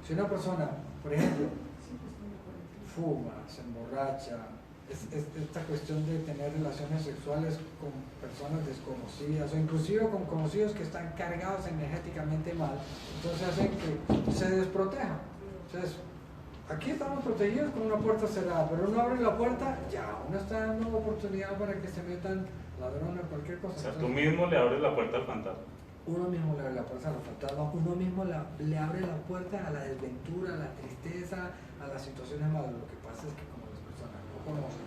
Si una persona, por ejemplo, fuma, se emborracha, esta cuestión de tener relaciones sexuales con personas desconocidas o inclusive con conocidos que están cargados energéticamente mal, entonces hacen que se desprotejan. Entonces, aquí estamos protegidos con una puerta cerrada, pero uno abre la puerta, ya, uno está dando oportunidad para que se metan ladrones o cualquier cosa. O sea, Entonces, tú mismo le abres la puerta al fantasma. uno mismo le abre la puerta a los fantasmas, uno mismo le abre la puerta a la desventura, a la tristeza, a las situaciones malas. Lo que pasa es que como las personas no conocen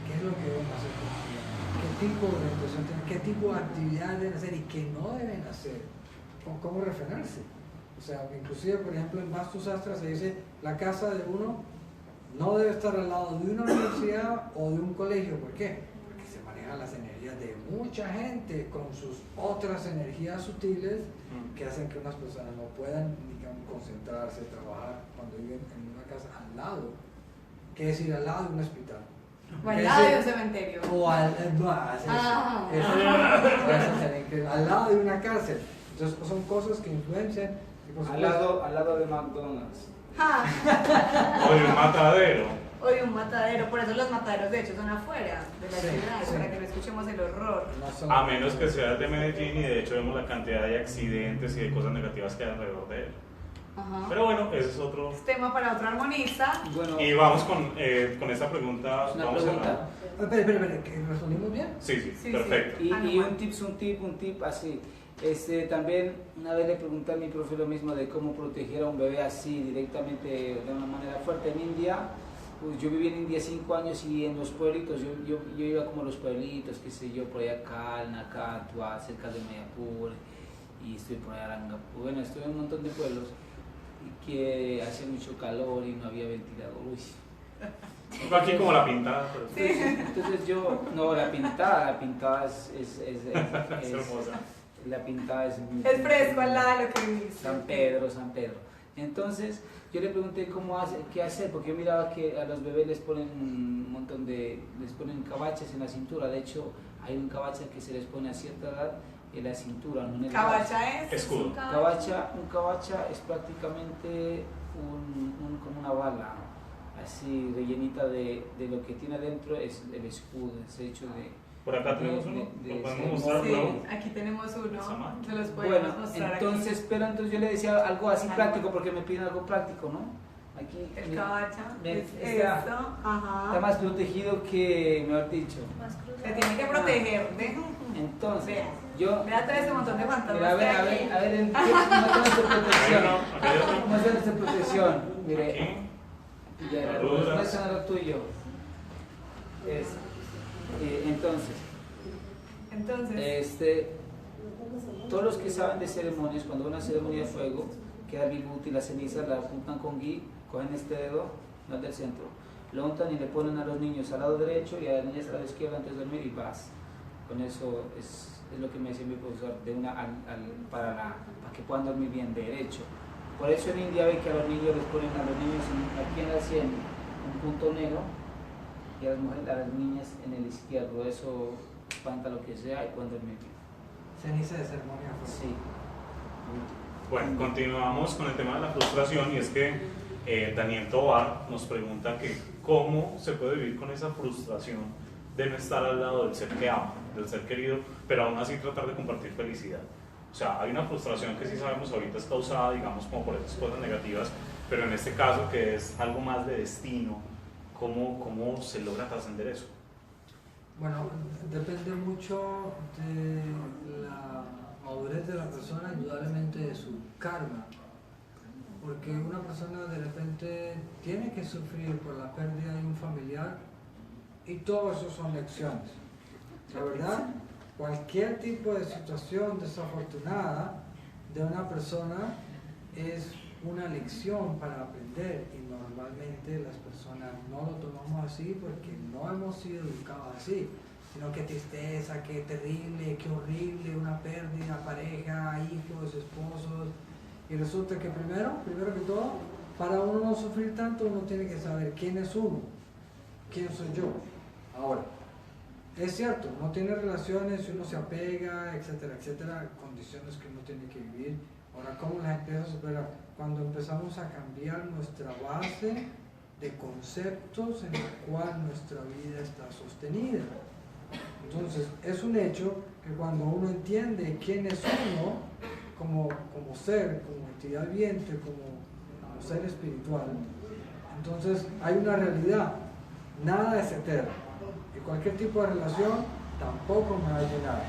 qué es lo que deben hacer con su vida, qué tipo de orientación tienen, qué tipo de actividades deben hacer y qué no deben hacer, cómo refrenarse. O sea, inclusive, por ejemplo, en Vastu Sastra se dice, la casa de uno no debe estar al lado de una universidad o de un colegio. ¿Por qué? Porque se manejan las energías de mucha gente con sus otras energías sutiles que hacen que unas personas no puedan, digamos, concentrarse, trabajar cuando viven en una casa al lado, que es ir al lado de un hospital. O al lado de un cementerio. O al, no, al lado de una cárcel. Entonces son cosas que influencian. Y por Al supuesto, lado de McDonald's. Ah, O de un matadero. o de un matadero. Por eso los mataderos de hecho son afuera de la Sí, ciudad, sí. para que no escuchemos el horror. no son- A menos que seas de Medellín y de hecho vemos la cantidad de accidentes y de cosas negativas que hay alrededor de él. Ajá. Pero bueno, ese es otro. Es tema para otro armonista. Bueno, Y vamos con esta pregunta. es una vamos pregunta. Espera, ¿que respondimos bien? Sí, sí, Sí, perfecto. sí. Y un tip así. También una vez le pregunté a mi profe lo mismo de cómo proteger a un bebé así directamente de una manera fuerte. En India, pues yo viví en India 5 años y en los pueblitos, yo iba como a los pueblitos, qué sé yo, por allá Kalna, Katua, cerca de Mayapur, y estoy por allá Rangapur. Bueno, estuve en un montón de pueblos y que hacía mucho calor y no había ventilador. Uy. Aquí como la pintada. Pero Entonces yo, no, la pintada es es hermosa. la pintada es fresco al lado de lo que viviste. San Pedro. Entonces yo le pregunté qué hacer, porque yo miraba que a los bebés les ponen un montón les ponen cabachas en la cintura. De hecho, hay un cabacha que se les pone a cierta edad en la cintura, no en el brazo. Cabacha es. Escudo. un cabacha. Un cabacha es prácticamente como una bala, así rellenita de lo que tiene adentro, es el escudo, es hecho de... Por acá tenemos uno. ¿Lo podemos mostrar? Sí, Luego? aquí tenemos uno. Sama. Se los podemos Bueno, mostrar entonces, aquí. pero entonces yo le decía algo así práctico, porque me piden algo práctico, ¿no? Aquí El mira, cabacha. me- Es está- esto. está Ajá. más protegido que, mejor dicho. Se tiene que proteger. Entonces, Vea. yo... Vea todo ese montón de fantasmas. Mira, que hay aquí. a ver, ¿cómo es nuestra protección? Acá hay otro. ¿Cómo es nuestra protección? Mire, Aquí. ya, Saludos. muéstrame lo tuyo. Entonces, Entonces, todos los que saben de ceremonias, cuando una ceremonia de fuego, queda vibhuti, la ceniza la juntan con gui, cogen este dedo, no el del centro, lo untan y le ponen a los niños al lado derecho y a las niñas al lado izquierdo antes de dormir y vas. Con eso es lo que me decía mi profesor, para que puedan dormir bien derecho. Por eso en India ve que a los niños les ponen aquí en la sien un punto negro y a las niñas en el izquierdo. Eso espanta lo que sea y pueden dormir bien. Ceniza de ceremonia. Sí. Bueno, continuamos con el tema de la frustración y es que Daniel Tobar nos pregunta que cómo se puede vivir con esa frustración de no estar al lado del ser que ama, del ser querido, pero aún así tratar de compartir felicidad. O sea, hay una frustración que sí sabemos ahorita es causada, digamos, como por esas cosas negativas, pero en este caso que es algo más de destino, ¿cómo se logra trascender eso? Bueno, depende mucho de la madurez de la persona, indudablemente de su karma. Porque una persona de repente tiene que sufrir por la pérdida de un familiar y todo eso son lecciones. La verdad, cualquier tipo de situación desafortunada de una persona es una lección para aprender y normalmente las personas no lo tomamos así porque no hemos sido educados así, sino que tristeza, qué terrible, qué horrible, una pérdida, pareja, hijos, esposos, y resulta que primero que todo, para uno no sufrir tanto uno tiene que saber quién es uno, quién soy yo. Ahora, es cierto, uno tiene relaciones, uno se apega, etcétera, etcétera, condiciones que uno tiene que vivir. Ahora, ¿cómo la gente se supera? Cuando empezamos a cambiar nuestra base de conceptos en el cual nuestra vida está sostenida. Entonces, es un hecho que cuando uno entiende quién es uno, como ser, como entidad viviente, como ser espiritual, entonces hay una realidad, nada es eterno, y cualquier tipo de relación tampoco me va a llenar.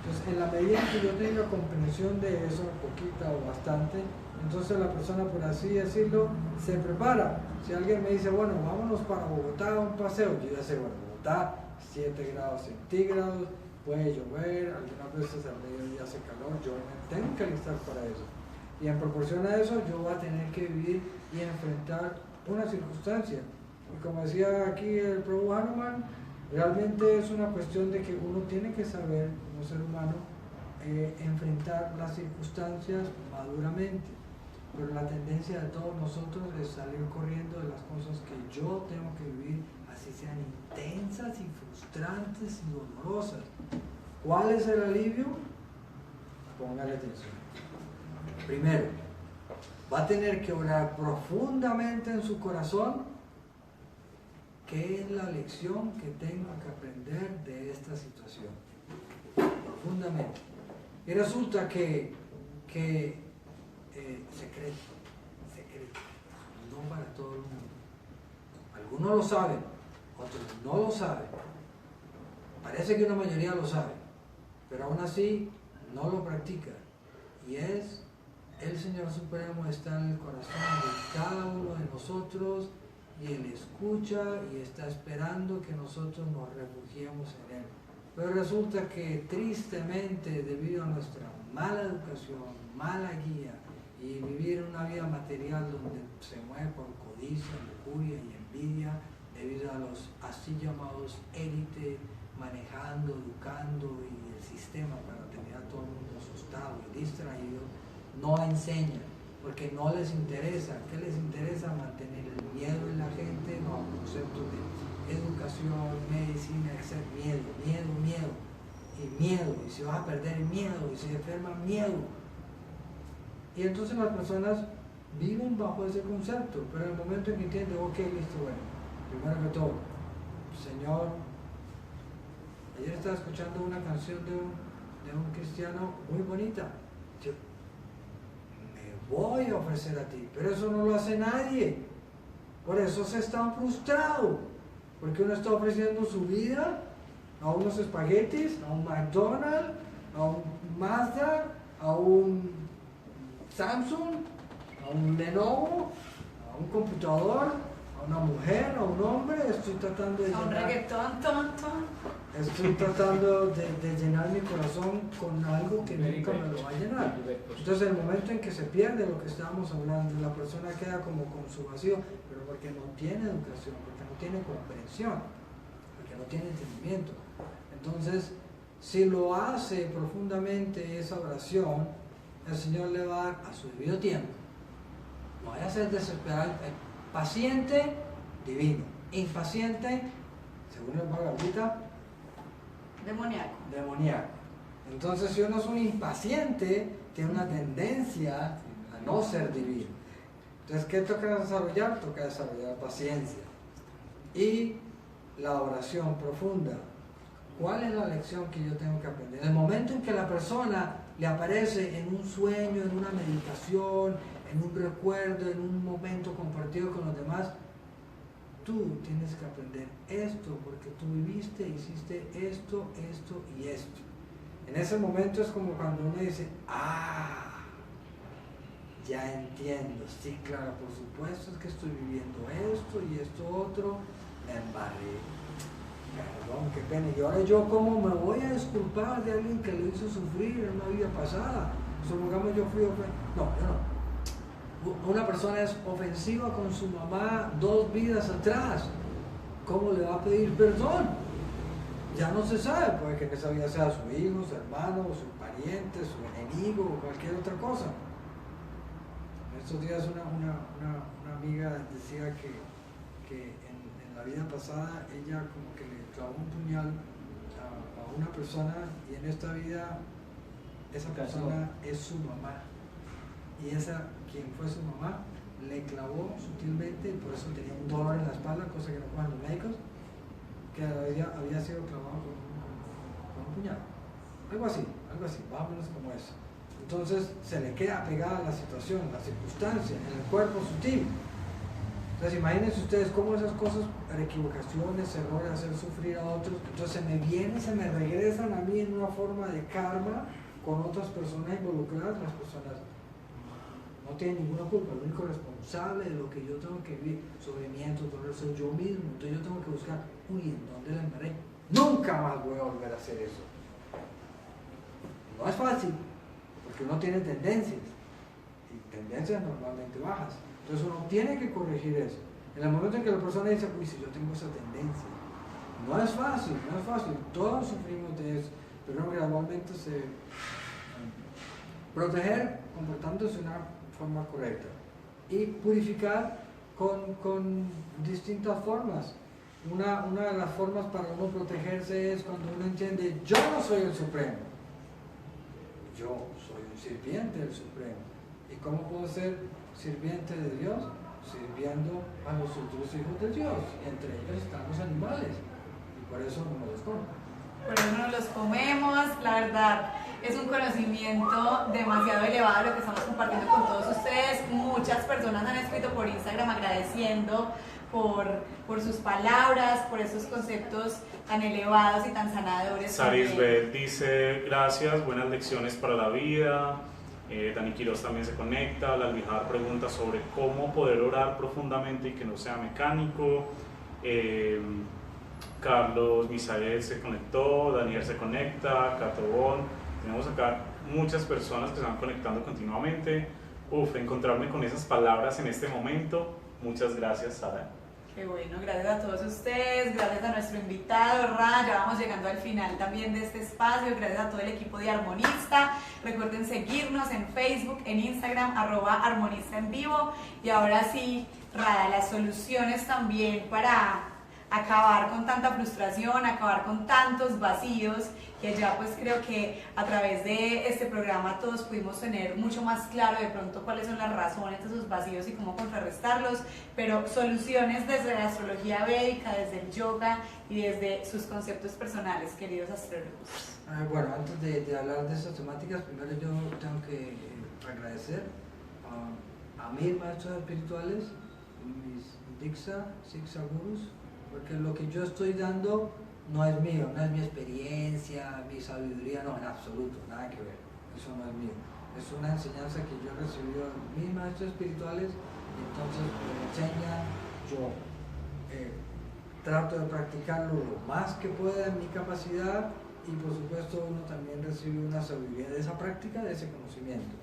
Entonces, en la medida en que yo tenga comprensión de eso, poquita o bastante, entonces la persona, por así decirlo, se prepara. Si alguien me dice, bueno, vámonos para Bogotá a un paseo, yo ya sé, bueno, Bogotá, 7 grados centígrados, puede llover, algunas veces al mediodía hace calor, yo me tengo que alistar para eso. Y en proporción a eso, yo voy a tener que vivir y enfrentar una circunstancia. Y como decía aquí el Prabhu Hanuman, realmente es una cuestión de que uno tiene que saber, como ser humano, enfrentar las circunstancias maduramente. Pero la tendencia de todos nosotros es salir corriendo de las cosas que yo tengo que vivir, así sean intensas y frustrantes y dolorosas. ¿Cuál es el alivio? Póngale atención. Primero, va a tener que orar profundamente en su corazón. ¿Qué es la lección que tengo que aprender de esta situación? Profundamente. Y resulta que secreto, no para todo el mundo. Algunos lo saben, otros no lo saben. Parece que una mayoría lo sabe, pero aún así no lo practica. Y es, el Señor Supremo está en el corazón de cada uno de nosotros, y Él escucha y está esperando que nosotros nos refugiemos en Él. Pero resulta que tristemente, debido a nuestra mala educación, mala guía y vivir una vida material donde se mueve por codicia, lujuria y envidia, debido a los así llamados élites manejando, educando y el sistema para tener a todo el mundo asustado y distraído, no enseñan, porque no les interesa. ¿Qué les interesa? Mantener el miedo en la gente, no, conceptos de educación, medicina, etc. Miedo, y se va a perder miedo, y se enferma miedo. Y entonces las personas viven bajo ese concepto, pero en el momento en que entienden, ok, listo, bueno, primero que todo, Señor, ayer estaba escuchando una canción de un cristiano muy bonita. Yo me voy a ofrecer a ti, pero eso no lo hace nadie. Por eso se están frustrados, porque uno está ofreciendo su vida a unos espaguetis, a un McDonald's, a un Mazda, a un Samsung, a un Lenovo, a un computador, a una mujer, a un hombre. Estoy tratando de A un reggaetón, estoy tratando de llenar mi corazón con algo que nunca me lo va a llenar. Entonces, en el momento en que se pierde lo que estábamos hablando, la persona queda como con su vacío, pero porque no tiene educación, porque no tiene comprensión, porque no tiene entendimiento. Entonces, si lo hace profundamente esa oración, el Señor le va a dar a su debido tiempo. No vaya a ser desesperado, paciente, divino, impaciente, según el Bhagavad Gita, demoníaco. Entonces, si uno es un impaciente, tiene una tendencia a no ser divino. Entonces, ¿qué toca desarrollar? Toca desarrollar paciencia y la oración profunda. ¿Cuál es la lección que yo tengo que aprender? En el momento en que la persona le aparece en un sueño, en una meditación, en un recuerdo, en un momento compartido con los demás, tú tienes que aprender esto, porque tú viviste, hiciste esto y esto. En ese momento es como cuando uno dice, ya entiendo, sí, claro, por supuesto es que estoy viviendo esto y esto otro, me embarré. Perdón, qué pena. Y ahora yo, ¿cómo me voy a disculpar de alguien que lo hizo sufrir en una vida pasada? Supongamos yo fui ofensivo. No, yo no. Una persona es ofensiva con su mamá 2 vidas atrás. ¿Cómo le va a pedir perdón? Ya no se sabe, puede que en esa vida sea su hijo, su hermano, su pariente, su enemigo o cualquier otra cosa. En estos días una amiga decía que en la vida pasada ella como que le clavó un puñal a una persona y en esta vida esa persona es su mamá. Y esa, quien fue su mamá, le clavó sutilmente y por eso tenía un dolor en la espalda, cosa que no cogen los médicos, que había sido clavado con un puñal. Algo así, más o menos como eso. Entonces se le queda pegada la situación, la circunstancia, en el cuerpo sutil. Entonces imagínense ustedes cómo esas cosas, equivocaciones, errores, hacer sufrir a otros, entonces se me regresan a mí en una forma de karma con otras personas involucradas. Las personas no tienen ninguna culpa, el único responsable de lo que yo tengo que vivir, sufrimiento, dolor, soy yo mismo. Entonces yo tengo que buscar, uy, ¿en dónde la embarré? Nunca más voy a volver a hacer eso. No es fácil, porque uno tiene tendencias, y tendencias normalmente bajas. Entonces uno tiene que corregir eso. En el momento en que la persona dice, uy, si yo tengo esa tendencia, no es fácil, todos sufrimos de eso, pero gradualmente proteger comportándose de una forma correcta y purificar con distintas formas. Una de las formas para uno protegerse es cuando uno entiende, yo no soy el Supremo, yo soy un sirviente del Supremo. ¿Y cómo puedo ser sirviente de Dios? Sirviendo a los otros hijos de Dios, y entre ellos están los animales, y por eso no los como. Por eso no los comemos. La verdad es un conocimiento demasiado elevado lo que estamos compartiendo con todos ustedes. Muchas personas han escrito por Instagram agradeciendo por sus palabras, por esos conceptos tan elevados y tan sanadores. Sarisbeth dice, gracias, buenas lecciones para la vida. Dani Quiroz también se conecta. La Alvijar pregunta sobre cómo poder orar profundamente y que no sea mecánico. Carlos Misael se conectó, Daniel se conecta, Catobón. Tenemos acá muchas personas que se van conectando continuamente. Encontrarme con esas palabras en este momento. Muchas gracias, Sara. Qué bueno, gracias a todos ustedes, gracias a nuestro invitado, Ra, ya vamos llegando al final también de este espacio, gracias a todo el equipo de Armonista. Recuerden seguirnos en Facebook, en Instagram, @Armonista en vivo. Y ahora sí, Ra, las soluciones también para acabar con tanta frustración, acabar con tantos vacíos, que ya pues creo que a través de este programa todos pudimos tener mucho más claro de pronto cuáles son las razones de esos vacíos y cómo contrarrestarlos, pero soluciones desde la astrología védica, desde el yoga y desde sus conceptos personales, queridos astrólogos. Bueno, antes de hablar de estas temáticas, primero yo tengo que agradecer a mis maestros espirituales, mis Diksha, Siksha Gurus, porque lo que yo estoy dando no es mío, no es mi experiencia, mi sabiduría, no, en absoluto, nada que ver, eso no es mío. Es una enseñanza que yo he recibido de mis maestros espirituales y entonces me enseñan, yo trato de practicarlo lo más que pueda en mi capacidad y por supuesto uno también recibe una sabiduría de esa práctica, de ese conocimiento.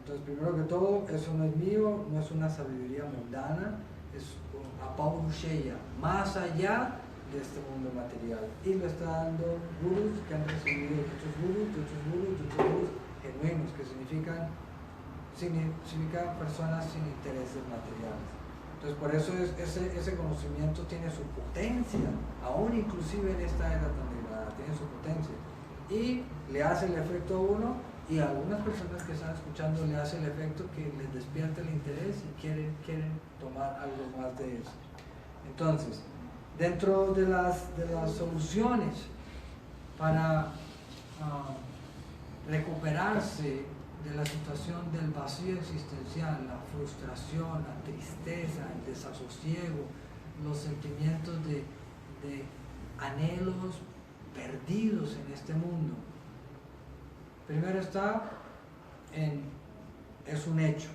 Entonces primero que todo, eso no es mío, no es una sabiduría mundana, es Apaurusheya, más allá de este mundo material, y lo está dando gurus que han recibido de otros gurus genuinos, que significan personas sin intereses materiales. Entonces por eso ese conocimiento tiene su potencia, aún inclusive en esta era tan degradada, tiene su potencia, y le hace el efecto a uno, y a algunas personas que están escuchando le hace el efecto que les despierta el interés y quieren tomar algo más de eso. Entonces, dentro de las soluciones para recuperarse de la situación del vacío existencial, la frustración, la tristeza, el desasosiego, los sentimientos de anhelos perdidos en este mundo, primero es un hecho,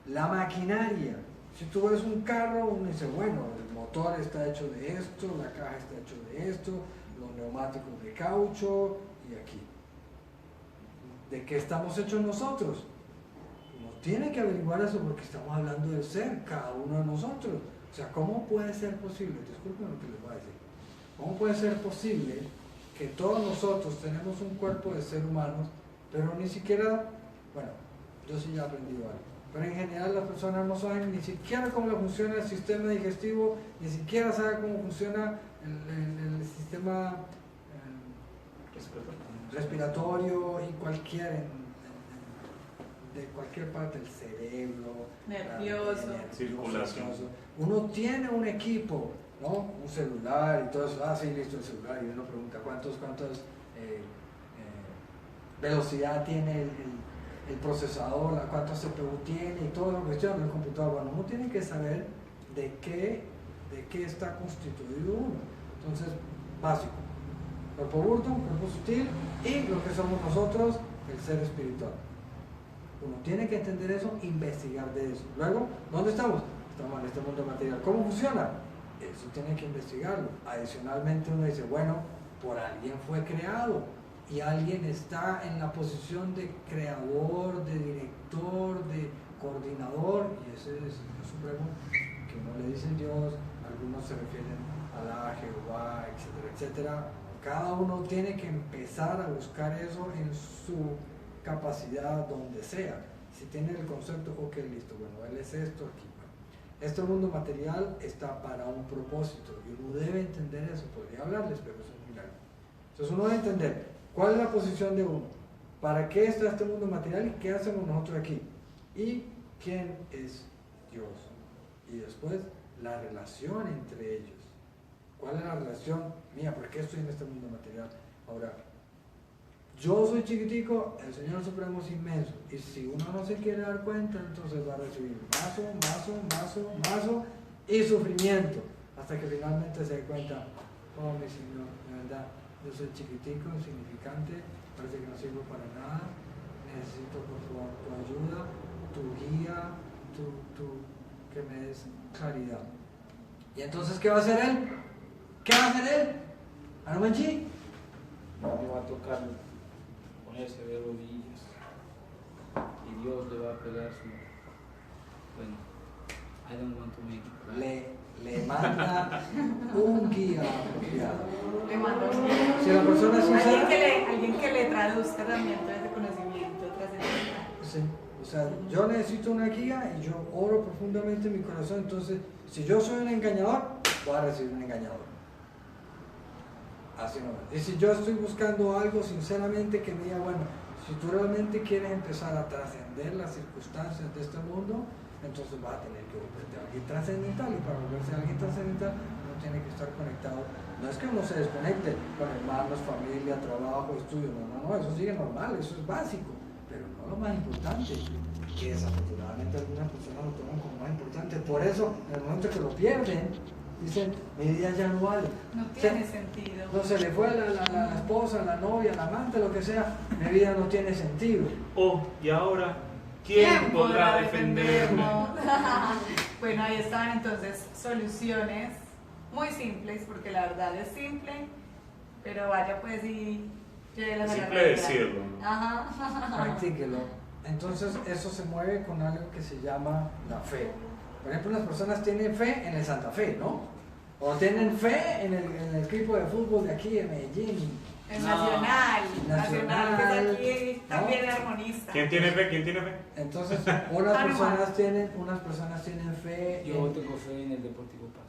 la maquinaria. Si tú ves un carro, uno dice, bueno, el motor está hecho de esto, la caja está hecho de esto, los neumáticos de caucho y aquí. ¿De qué estamos hechos nosotros? Uno tiene que averiguar eso porque estamos hablando del ser, cada uno de nosotros. O sea, ¿cómo puede ser posible? Disculpen lo que les voy a decir. ¿Cómo puede ser posible que todos nosotros tenemos un cuerpo de ser humanos, pero ni siquiera, bueno, yo sí ya he aprendido algo, pero en general las personas no saben ni siquiera cómo funciona el sistema digestivo, ni siquiera saben cómo funciona el sistema respiratorio y de cualquier parte del cerebro, nervioso, circulación. Uno tiene un equipo, ¿no? Un celular y todo eso. Sí, listo el celular, y uno pregunta cuántos velocidad tiene el procesador, cuánto CPU tiene y toda la cuestión del computador. Bueno, uno tiene que saber de qué está constituido uno. Entonces, básico: cuerpo burdo, cuerpo sutil y lo que somos nosotros, el ser espiritual. Uno tiene que entender eso, investigar de eso. Luego, ¿dónde estamos? Estamos en este mundo material. ¿Cómo funciona? Eso tiene que investigarlo. Adicionalmente uno dice, bueno, por alguien fue creado y alguien está en la posición de creador, de director, de coordinador, y ese es el Supremo, que uno le dice Dios, algunos se refieren a Alá, Jehová, etcétera, etcétera. Cada uno tiene que empezar a buscar eso en su capacidad donde sea. Si tiene el concepto, ok, listo, bueno, él es esto aquí. Este mundo material está para un propósito y uno debe entender eso. Podría hablarles, pero eso es muy largo. Entonces uno debe entender cuál es la posición de uno, para qué está este mundo material y qué hacemos nosotros aquí, y quién es Dios, y después la relación entre ellos. ¿Cuál es la relación mía? ¿Por qué estoy en este mundo material? Ahora, yo soy chiquitico, el Señor Supremo es inmenso, y si uno no se quiere dar cuenta, entonces va a recibir mazo y sufrimiento, hasta que finalmente se dé cuenta, oh mi Señor, de verdad, yo soy chiquitico, insignificante, parece que no sirvo para nada, necesito por favor tu ayuda, tu guía, que me des claridad. ¿Y entonces qué va a hacer él? ¿Qué va a hacer él? ¿Anumanchi? Le va a tocar ponerse de rodillas y Dios le va a pegar su... Bueno, I don't want to make it right. Le manda un guía apropiado. Le manda un guía. Si la persona es sincera, Alguien que le traduzca también todo ese conocimiento trascendental. sí, o sea, yo necesito una guía y yo oro profundamente en mi corazón. Entonces, si yo soy un engañador, voy a recibir un engañador. Así no. Y si yo estoy buscando algo sinceramente que me diga, bueno, si tú realmente quieres empezar a trascender las circunstancias de este mundo, entonces vas a tener que volverte alguien trascendental, y para volverse alguien trascendental uno tiene que estar conectado. No es que uno se desconecte con hermanos, familia, trabajo, estudio, no, eso sigue normal, eso es básico, pero no lo más importante, que desafortunadamente algunas personas lo toman como más importante. Por eso, en el momento que lo pierden, dicen, mi vida ya no vale. No tiene sentido. No, se le fue la esposa, la novia, la amante, lo que sea, mi vida no tiene sentido. Oh, y ahora, ¿quién podrá defenderme? Bueno, ahí estaban entonces soluciones muy simples, porque la verdad es simple, pero vaya pues y llévelas a la Simple realidad. decirlo. Ajá. Practíquelo. Entonces eso se mueve con algo que se llama la fe. Por ejemplo, las personas tienen fe en el Santa Fe, ¿no? O tienen fe en el equipo de fútbol de aquí de Medellín. El No. Nacional, que es aquí ¿no? también armonista. ¿Quién tiene fe? ¿Quién tiene fe? Entonces, unas personas tienen fe Yo tengo fe en el Deportivo Pasto.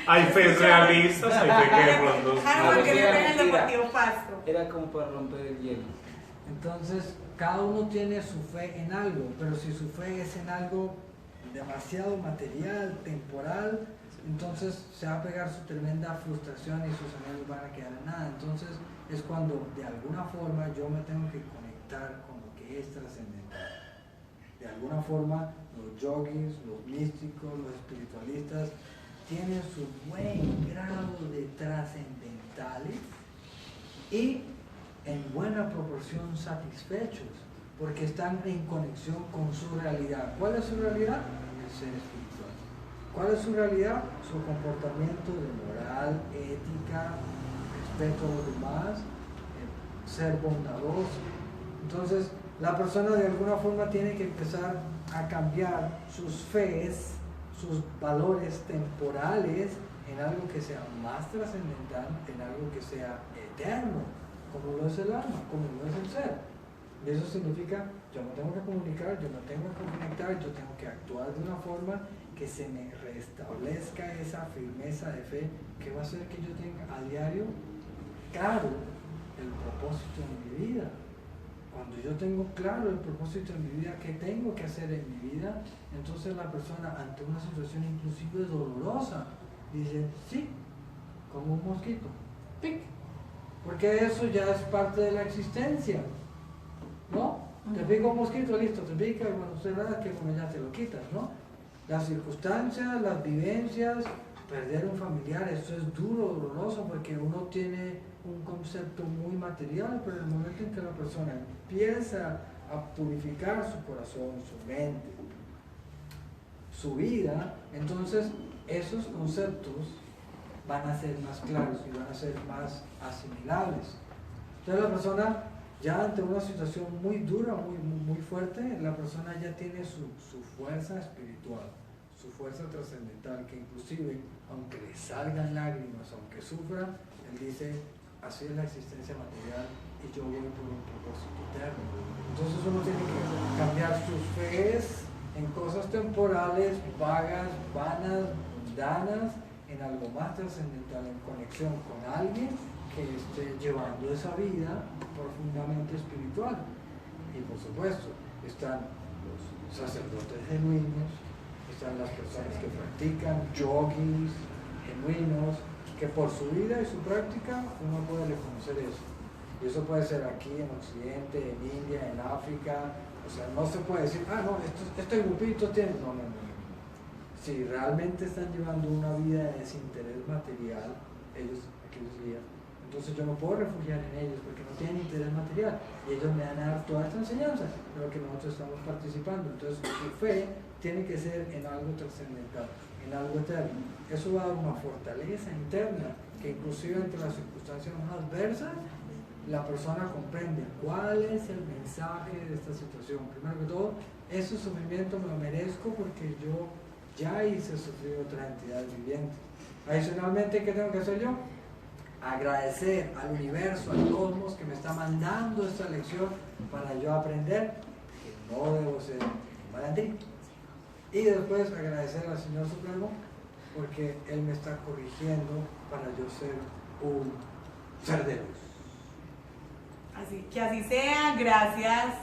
Hay fe realistas, hay fe que de pronto... Porque Era vive en el mentira. Deportivo Pasto. Era como para romper el hielo. Entonces, cada uno tiene su fe en algo, pero si su fe es en algo demasiado material, temporal, entonces se va a pegar su tremenda frustración y sus anhelos van a quedar en nada. Entonces es cuando de alguna forma yo me tengo que conectar con lo que es trascendental. De alguna forma los yogis, los místicos, los espiritualistas tienen su buen grado de trascendentales y en buena proporción satisfechos, porque están en conexión con su realidad. ¿Cuál es su realidad? El ser espiritual. ¿Cuál es su realidad? Su comportamiento de moral, ética, respeto a los demás, ser bondadoso. Entonces, la persona de alguna forma tiene que empezar a cambiar sus fees, sus valores temporales, en algo que sea más trascendental, en algo que sea eterno, como lo es el alma, como lo es el ser. Y eso significa, yo me tengo que comunicar, yo me tengo que conectar, yo tengo que actuar de una forma que se me restablezca esa firmeza de fe que va a hacer que yo tenga a diario claro el propósito en mi vida. Cuando yo tengo claro el propósito en mi vida, qué tengo que hacer en mi vida, entonces la persona ante una situación inclusive dolorosa dice, sí, como un mosquito, ¡pic! Porque eso ya es parte de la existencia, ¿no? Te pica un mosquito, listo, te pica, bueno, usted verá que bueno, ya te lo quitas, ¿no? Las circunstancias, las vivencias, perder un familiar, eso es duro, doloroso, porque uno tiene un concepto muy material, pero en el momento en que la persona empieza a purificar su corazón, su mente, su vida, entonces esos conceptos van a ser más claros y van a ser más asimilables. Entonces la persona ya ante una situación muy dura, muy fuerte, la persona ya tiene su fuerza espiritual, su fuerza trascendental, que inclusive, aunque le salgan lágrimas, aunque sufra, él dice, así es la existencia material y yo voy por un propósito eterno. Entonces uno tiene que cambiar sus fees en cosas temporales, vagas, vanas, mundanas, en algo más trascendental, en conexión con alguien que esté llevando esa vida profundamente espiritual. Y por supuesto, están los sacerdotes genuinos, están las personas que practican yogis genuinos, que por su vida y su práctica uno puede reconocer eso. Y eso puede ser aquí en Occidente, en India, en África. O sea, no se puede decir, ah, no, este grupito tiene... No. Si realmente están llevando una vida de desinterés material, aquellos días, entonces yo no puedo refugiar en ellos porque no tienen interés material y ellos me van a dar toda esta enseñanza de lo que nosotros estamos participando. Entonces su fe tiene que ser en algo trascendental, en algo eterno. Eso va a dar una fortaleza interna que inclusive entre las circunstancias más adversas la persona comprende cuál es el mensaje de esta situación. Primero que todo, ese sufrimiento me lo merezco porque yo ya hice sufrir otra entidad viviente. Adicionalmente, ¿qué tengo que hacer yo? Agradecer al universo, al cosmos que me está mandando esta lección para yo aprender que no debo ser un malandrín. Y después agradecer al Señor Supremo porque Él me está corrigiendo para yo ser un ser de luz. Así que así sea, gracias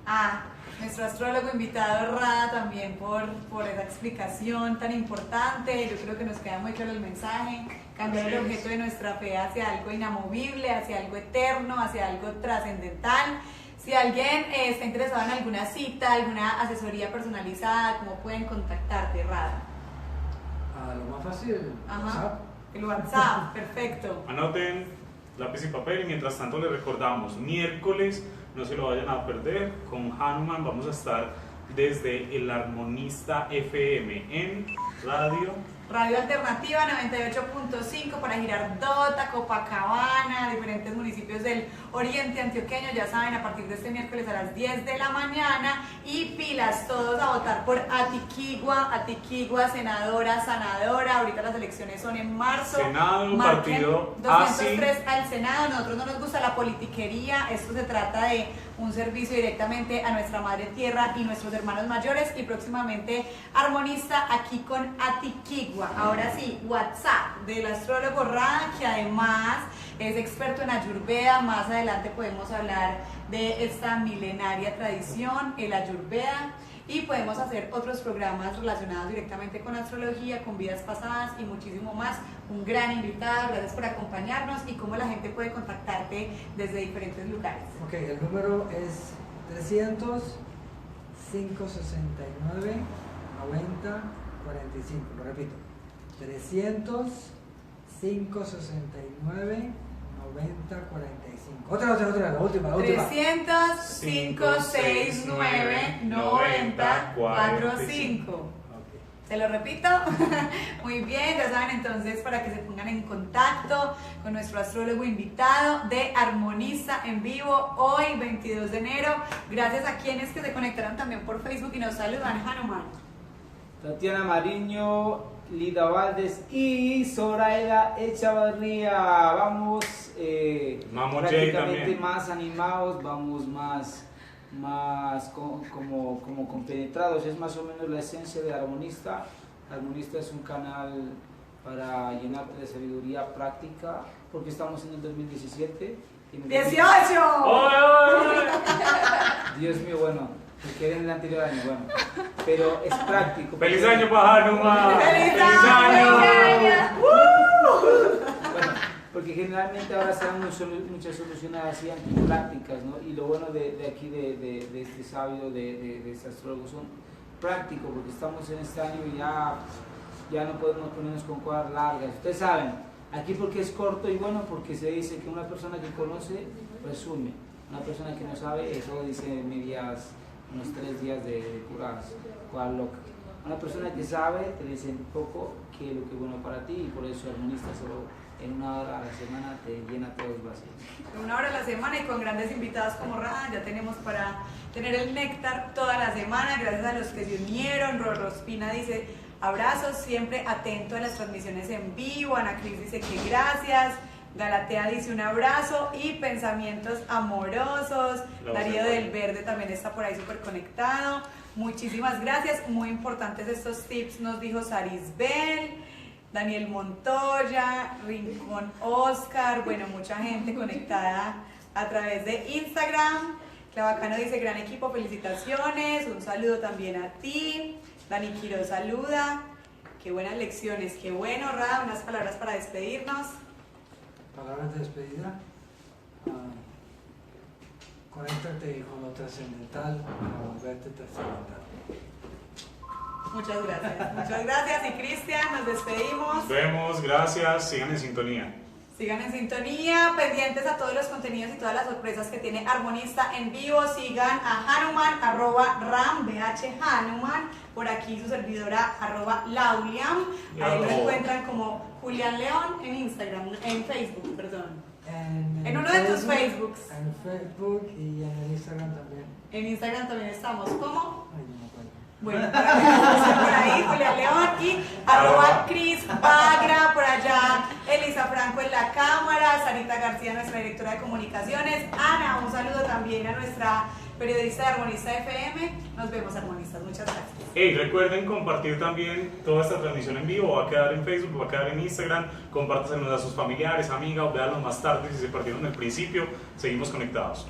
a nuestro astrólogo invitado Rada también por esa explicación tan importante. Yo creo que nos queda muy claro el mensaje, cambiar el objeto de nuestra fe hacia algo inamovible, hacia algo eterno, hacia algo trascendental. Si alguien está interesado en alguna cita, alguna asesoría personalizada, ¿cómo pueden contactarte, Rada? Lo más fácil, WhatsApp. El WhatsApp, perfecto. Anoten lápiz y papel y mientras tanto les recordamos, miércoles, no se lo vayan a perder, con Hanuman vamos a estar desde el Armonista FM en Radio Alternativa 98.5 para Girardota, Copacabana, diferentes municipios del oriente antioqueño, ya saben, a partir de este miércoles a las 10 de la mañana. Y pilas, todos a votar por Atiquigua, senadora, sanadora. Ahorita las elecciones son en marzo. Senado, Marquen partido 203 al Senado. A nosotros no nos gusta la politiquería, esto se trata de un servicio directamente a nuestra madre tierra y nuestros hermanos mayores. Y próximamente Armonista aquí con Atiquigua. Ahora sí, WhatsApp del astrólogo Rada, que además es experto en Ayurveda. Más adelante podemos hablar de esta milenaria tradición, el Ayurveda, y podemos hacer otros programas relacionados directamente con astrología, con vidas pasadas y muchísimo más. Un gran invitado, gracias por acompañarnos. Y cómo la gente puede contactarte desde diferentes lugares. Ok, el número es 300 569 90 45, lo repito, 300 569 90 45. Otra, la última. 300 569 90 45. Se lo repito. Muy bien, ya saben entonces para que se pongan en contacto con nuestro astrólogo invitado de Armonista en vivo hoy 22 de enero. Gracias a quienes que se conectaron también por Facebook y nos saludan. Hanuman, Tatiana Mariño, Lida Valdés y Zoraida Echavarría. Vamos Mamo Jay prácticamente también. más animados, vamos más más como compenetrados. Es más o menos la esencia de Armonista. Armonista es un canal para llenarte de sabiduría práctica, porque estamos en el 2017. ¡18! Dios mío, bueno, me quedé en el anterior año, bueno, pero es práctico. ¡Feliz año para Hanuman! ¡Feliz año! Bueno, porque generalmente ahora se dan muchas soluciones así antiprácticas, ¿no? Y lo bueno de aquí, de este sabio, de este astrólogo, son prácticos, porque estamos en este año y ya no podemos ponernos con cosas largas. Ustedes saben, aquí porque es corto y bueno, porque se dice que una persona que conoce resume, una persona que no sabe, eso dice medias, unos 3 días de curas loca. Una persona que sabe te dice un poco qué es lo que es bueno para ti, y por eso Armonista solo en 1 hora a la semana te llena todos los vacíos. 1 hora a la semana y con grandes invitados como Ra, ya tenemos para tener el néctar toda la semana, gracias a los que se unieron. Rorro Espina dice abrazos, siempre atento a las transmisiones en vivo. Ana Cris dice que gracias. Galatea dice un abrazo y pensamientos amorosos. Darío del Verde también está por ahí súper conectado. Muchísimas gracias, muy importantes estos tips, nos dijo Sarisbel, Daniel Montoya, Rincón Oscar, bueno, mucha gente conectada a través de Instagram. Clavacano dice gran equipo, felicitaciones, un saludo también a ti. Dani Quiro saluda, qué buenas lecciones, qué bueno. Ra, unas palabras para despedirnos. Palabras de despedida. Conéctate con lo trascendental para volverte trascendental. Muchas gracias. Y Cristian, nos despedimos. Nos vemos, gracias, sigan en sintonía. Sigan en sintonía, pendientes a todos los contenidos y todas las sorpresas que tiene Armonista en vivo. Sigan a Hanuman, @RamBHHanuman. Por aquí su servidora, @Lauliam. Ahí lo encuentran como Julián León en Instagram, en Facebook, perdón. En uno de tus Facebooks. En Facebook y en el Instagram también. En Instagram también estamos como... Ay, no me acuerdo. Bueno, para que nos busquen por ahí, Julián León y @Cris Bagra, por allá Elisa Franco en la cámara, Sarita García, nuestra directora de comunicaciones, Ana, un saludo también a nuestra periodista de Armonista FM. Nos vemos, armonistas, muchas gracias. Hey, recuerden compartir también toda esta transmisión en vivo, va a quedar en Facebook, va a quedar en Instagram, compártasenos a sus familiares, amigas, o véanlos más tarde si se perdieron el principio, seguimos conectados.